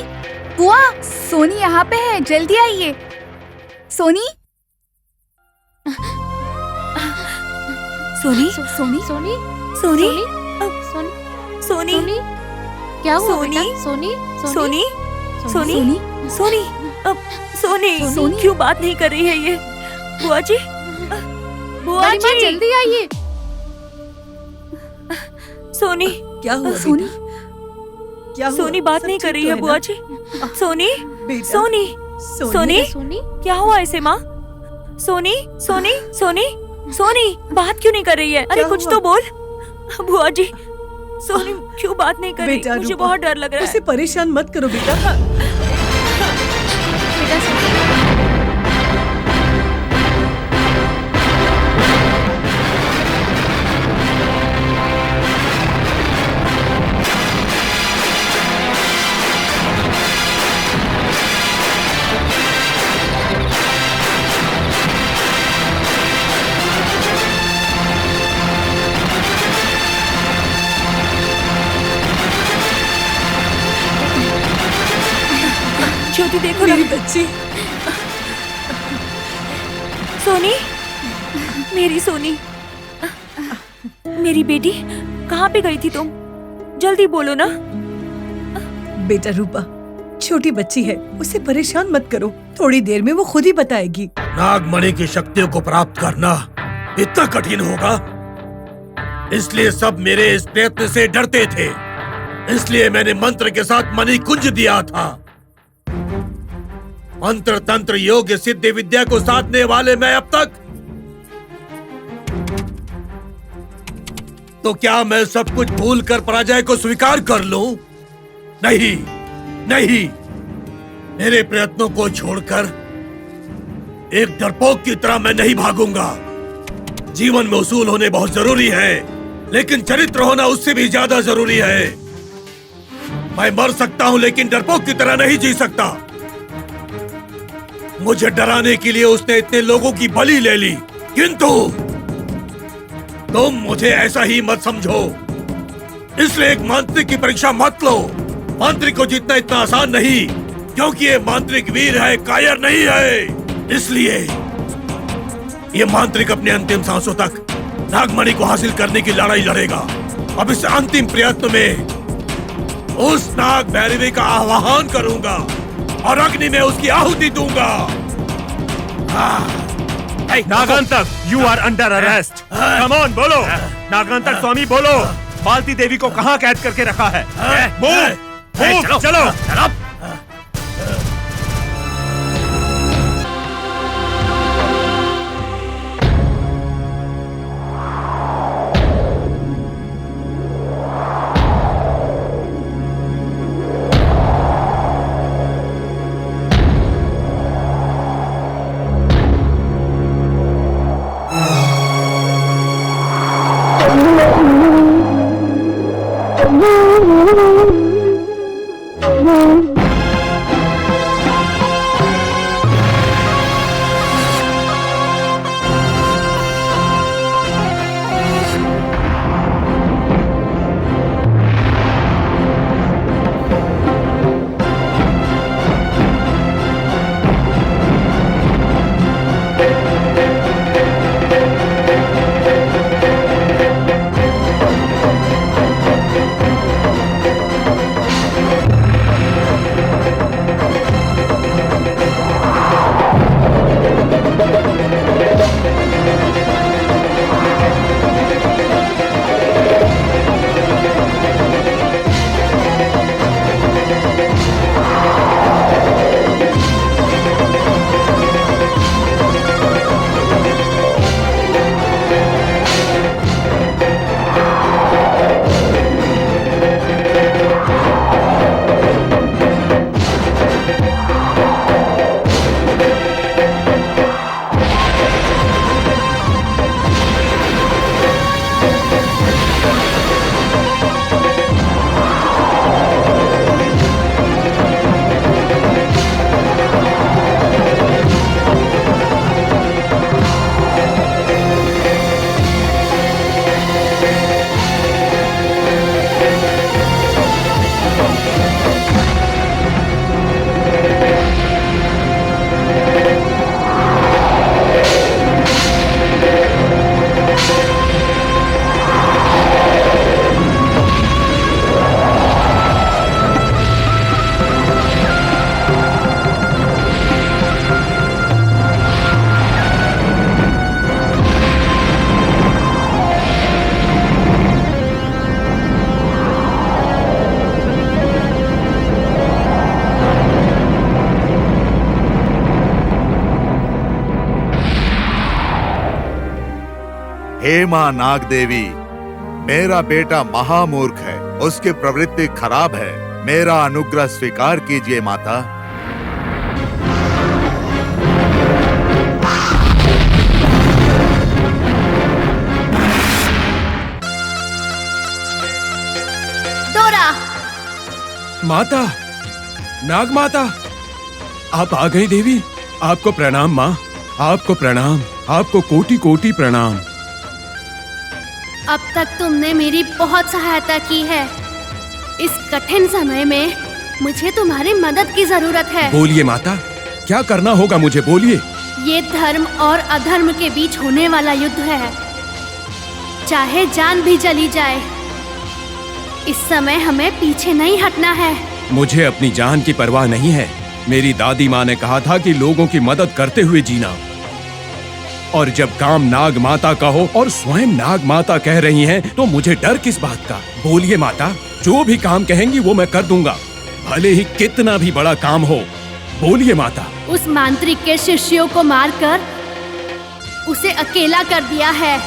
बुआ, सोनी यहाँ पे है, जल्दी आइए। सोनी, सोनी, सोनी, सोनी, सोनी, सोनी, सोनी, क्या हुआ सोनी, बेटा? सोनी, सोनी, सोनी, सोनी, सोनी, सोनी, सोनी, क्यों बात नहीं कर रही है ये? बुआ जी, बुआ बड़ी माँ, जी, जल्दी आइए। सोनी, क्या हुआ सोनी, क्या हुआ? सोनी बात सब नहीं ठीक कर रही तो है ना? बुआ जी। सोनी, बेटा, सोनी, सोनी, सोनी, क्या हुआ इसे माँ? सोनी, सोनी, सोनी, सोनी, बात क्यों नहीं कर रही है? अरे क्या कुछ हुआ? तो बोल बुआ जी। सोनी क्यों बात नहीं कर रही? बेटा, मुझे रुको। बहुत डर लग रहा है। उसे परेशान मत करो बेटा। बेटा सोनी, ज्योति देखो ना, मेरी बच्ची, सोनी, मेरी सोनी, मेरी बेटी, कहाँ पे गई थी तुम? जल्दी बोलो ना। बेटा रूपा छोटी बच्ची है, उसे परेशान मत करो, थोड़ी देर में वो खुद ही बताएगी। नागमणि की शक्तियों को प्राप्त करना इतना कठिन होगा, इसलिए सब मेरे इस प्रयत्न से डरते थे। इसलिए मैंने मंत्र के साथ मणि कुंज दिया था। मंत्र तंत्र योग सिद्धि विद्या को साधने वाले मैं अब तक, तो क्या मैं सब कुछ भूल कर पराजय को स्वीकार कर लूं? नहीं नहीं, मेरे प्रयत्नों को छोड़कर एक डरपोक की तरह मैं नहीं भागूंगा। जीवन में उसूल होने बहुत जरूरी है, लेकिन चरित्र होना उससे भी ज्यादा जरूरी है। मैं मर सकता हूं लेकिन डरपोक की तरह नहीं जी सकता। मुझे डराने के लिए उसने इतने लोगों की बलि ले ली, किंतु तुम मुझे ऐसा ही मत समझो। इसलिए एक मांत्रिक की परीक्षा मत लो। मांत्रिक को जीतना इतना आसान नहीं, क्योंकि ये मांत्रिक वीर है, कायर नहीं है। इसलिए ये मांत्रिक अपने अंतिम सांसों तक नागमणि को हासिल करने की लड़ाई लड़ेगा। अब इस अंतिम प्रयत्न में उस नाग भैरवी का आह्वान करूंगा और अग्नि में उसकी आहुति दूंगा। Nagantak, you are under arrest. Come on, बोलो। नागांतक स्वामी बोलो, मालती देवी को कहाँ कैद करके रखा है? मूव, चलो। हे मां नाग देवी, मेरा बेटा महामूर्ख है, उसकी प्रवृत्ति खराब है, मेरा अनुग्रह स्वीकार कीजिए माता। डोरा, माता, नाग माता, आप आ गई देवी। आपको प्रणाम माँ, आपको प्रणाम, आपको कोटि कोटि प्रणाम। अब तक तुमने मेरी बहुत सहायता की है। इस कठिन समय में मुझे तुम्हारी मदद की जरूरत है। बोलिए माता, क्या करना होगा मुझे बोलिए। ये धर्म और अधर्म के बीच होने वाला युद्ध है, चाहे जान भी चली जाए। इस समय हमें पीछे नहीं हटना है। मुझे अपनी जान की परवाह नहीं है। मेरी दादी माँ ने कहा था कि लोगों की मदद करते हुए जीना। और जब काम नाग माता का हो और स्वयं नाग माता कह रही हैं, तो मुझे डर किस बात का? बोलिए माता, जो भी काम कहेंगी वो मैं कर दूंगा, भले ही कितना भी बड़ा काम हो। बोलिए माता। उस मांत्रिक के शिष्यों को मारकर उसे अकेला कर दिया है।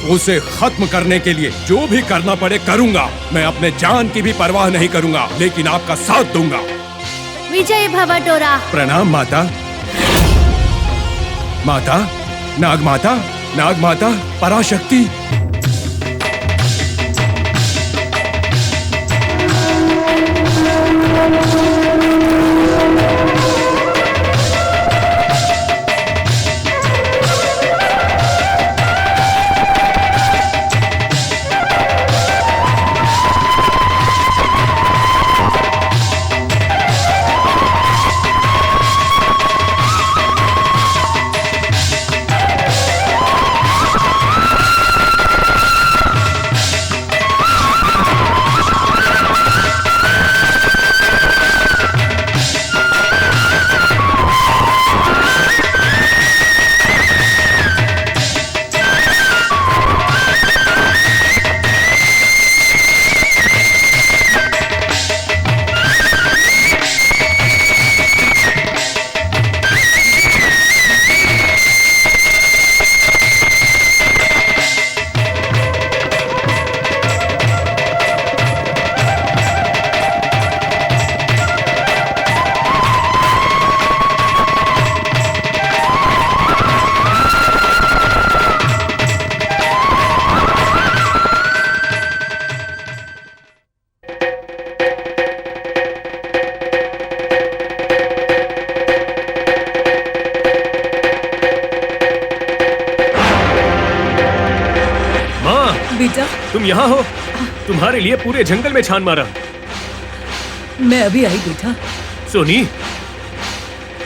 उसे खत्म करने के लिए जो भी करना पड़े करूंगा। मैं अपने जान की भी परवाह नहीं करूंगा, लेकिन आपका साथ दूंगा। विजय भव डोरा। प्रणाम माता। माता, नाग माता, नाग माता, पराशक्ति। बेटा, तुम यहाँ हो? तुम्हारे लिए पूरे जंगल में छान मारा। मैं अभी आई बेटा। सोनी।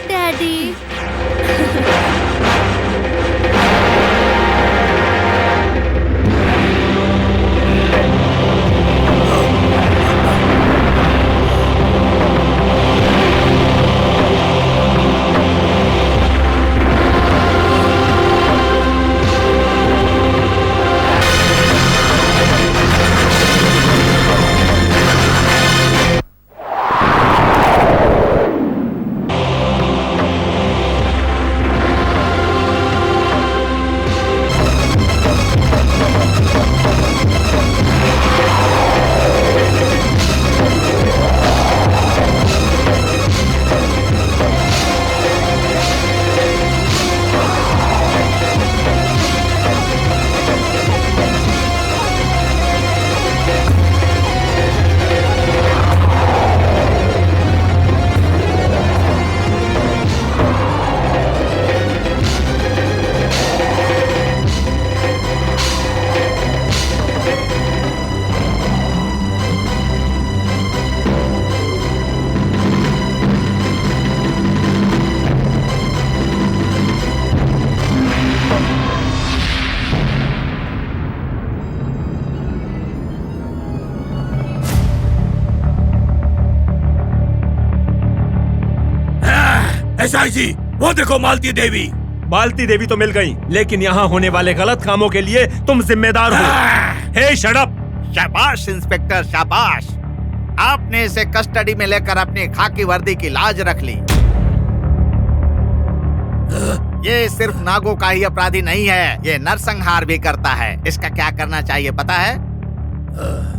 डैडी। एसआई जी, वो देखो मालती देवी। मालती देवी तो मिल गई, लेकिन यहाँ होने वाले गलत कामों के लिए तुम जिम्मेदार हो। हे शट अप। शाबाश इंस्पेक्टर, शाबाश। आपने इसे कस्टडी में लेकर अपनी खाकी वर्दी की लाज रख ली। ये सिर्फ नागों का ही अपराधी नहीं है, ये नरसंहार भी करता है। इसका क्या करना चाहिए पता है?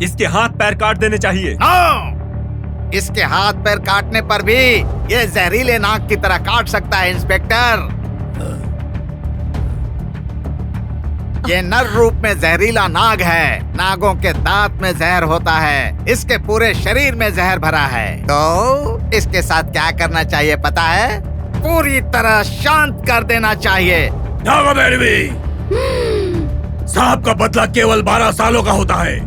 इसके हाथ पैर काट देने चाहिए। नो! इसके हाथ पैर काटने पर भी ये जहरीले नाग की तरह काट सकता है इंस्पेक्टर। ये नर रूप में जहरीला नाग है। नागों के दांत में जहर होता है, इसके पूरे शरीर में जहर भरा है। तो इसके साथ क्या करना चाहिए पता है? पूरी तरह शांत कर देना चाहिए। नागा मैडवी, साहब का बदला केवल 12 सालों का होता है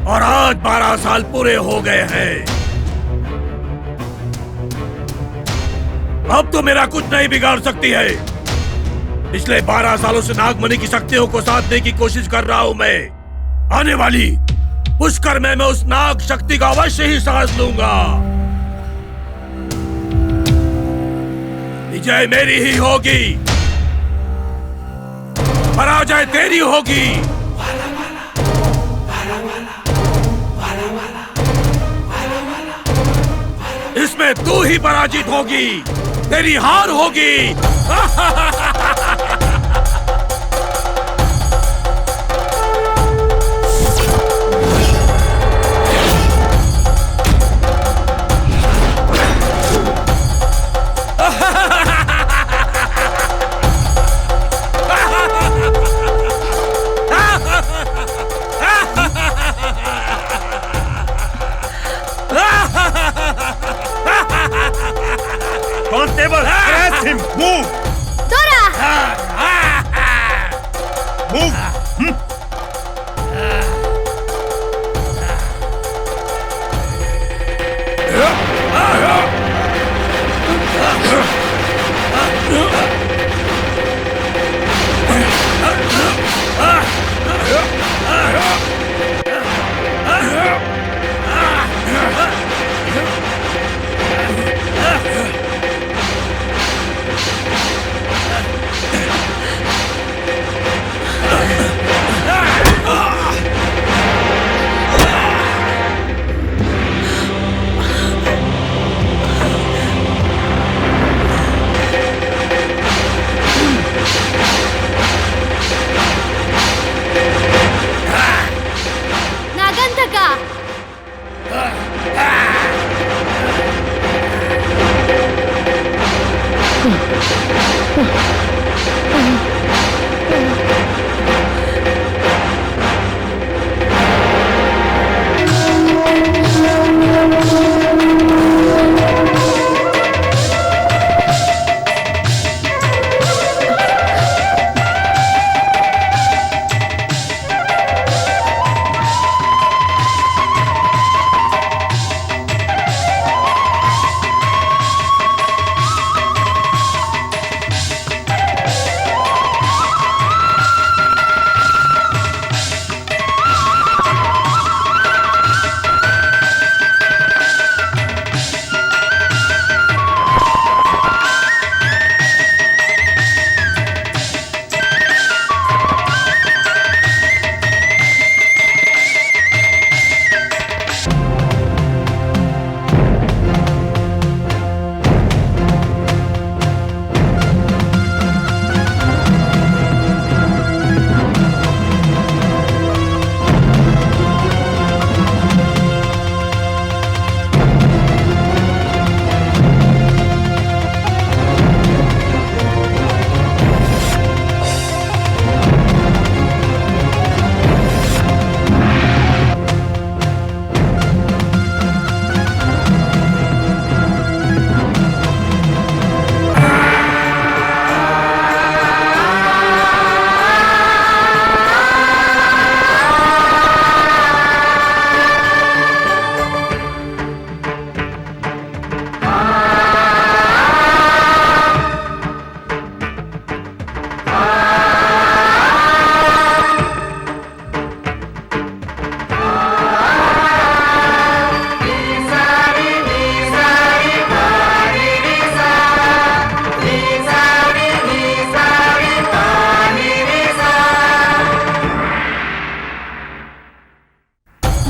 और आज 12 साल पूरे हो गए हैं। अब तो मेरा कुछ नहीं बिगाड़ सकती है। पिछले 12 सालों से नागमणि की शक्तियों को साधने की कोशिश कर रहा हूं मैं। आने वाली पुष्कर में मैं उस नाग शक्ति का अवश्य ही सांस लूंगा। विजय मेरी ही होगी, पराजय तेरी होगी। इसमें तू ही पराजित होगी, तेरी हार होगी। Constable, arrest him! Move! Dora! Move!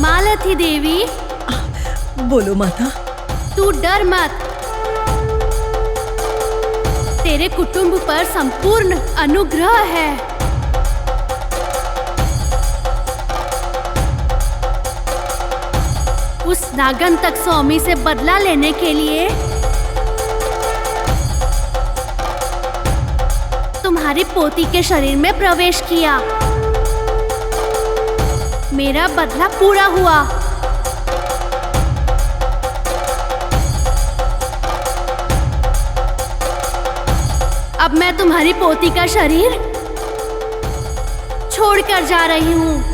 Malti Devi. बोलो माता। तू डर मत, तेरे कुटुंब पर संपूर्ण अनुग्रह है। उस नागंतक स्वामी से बदला लेने के लिए तुम्हारी पोती के शरीर में प्रवेश किया। मेरा बदला पूरा हुआ। अब मैं तुम्हारी पोती का शरीर छोड़कर जा रही हूँ।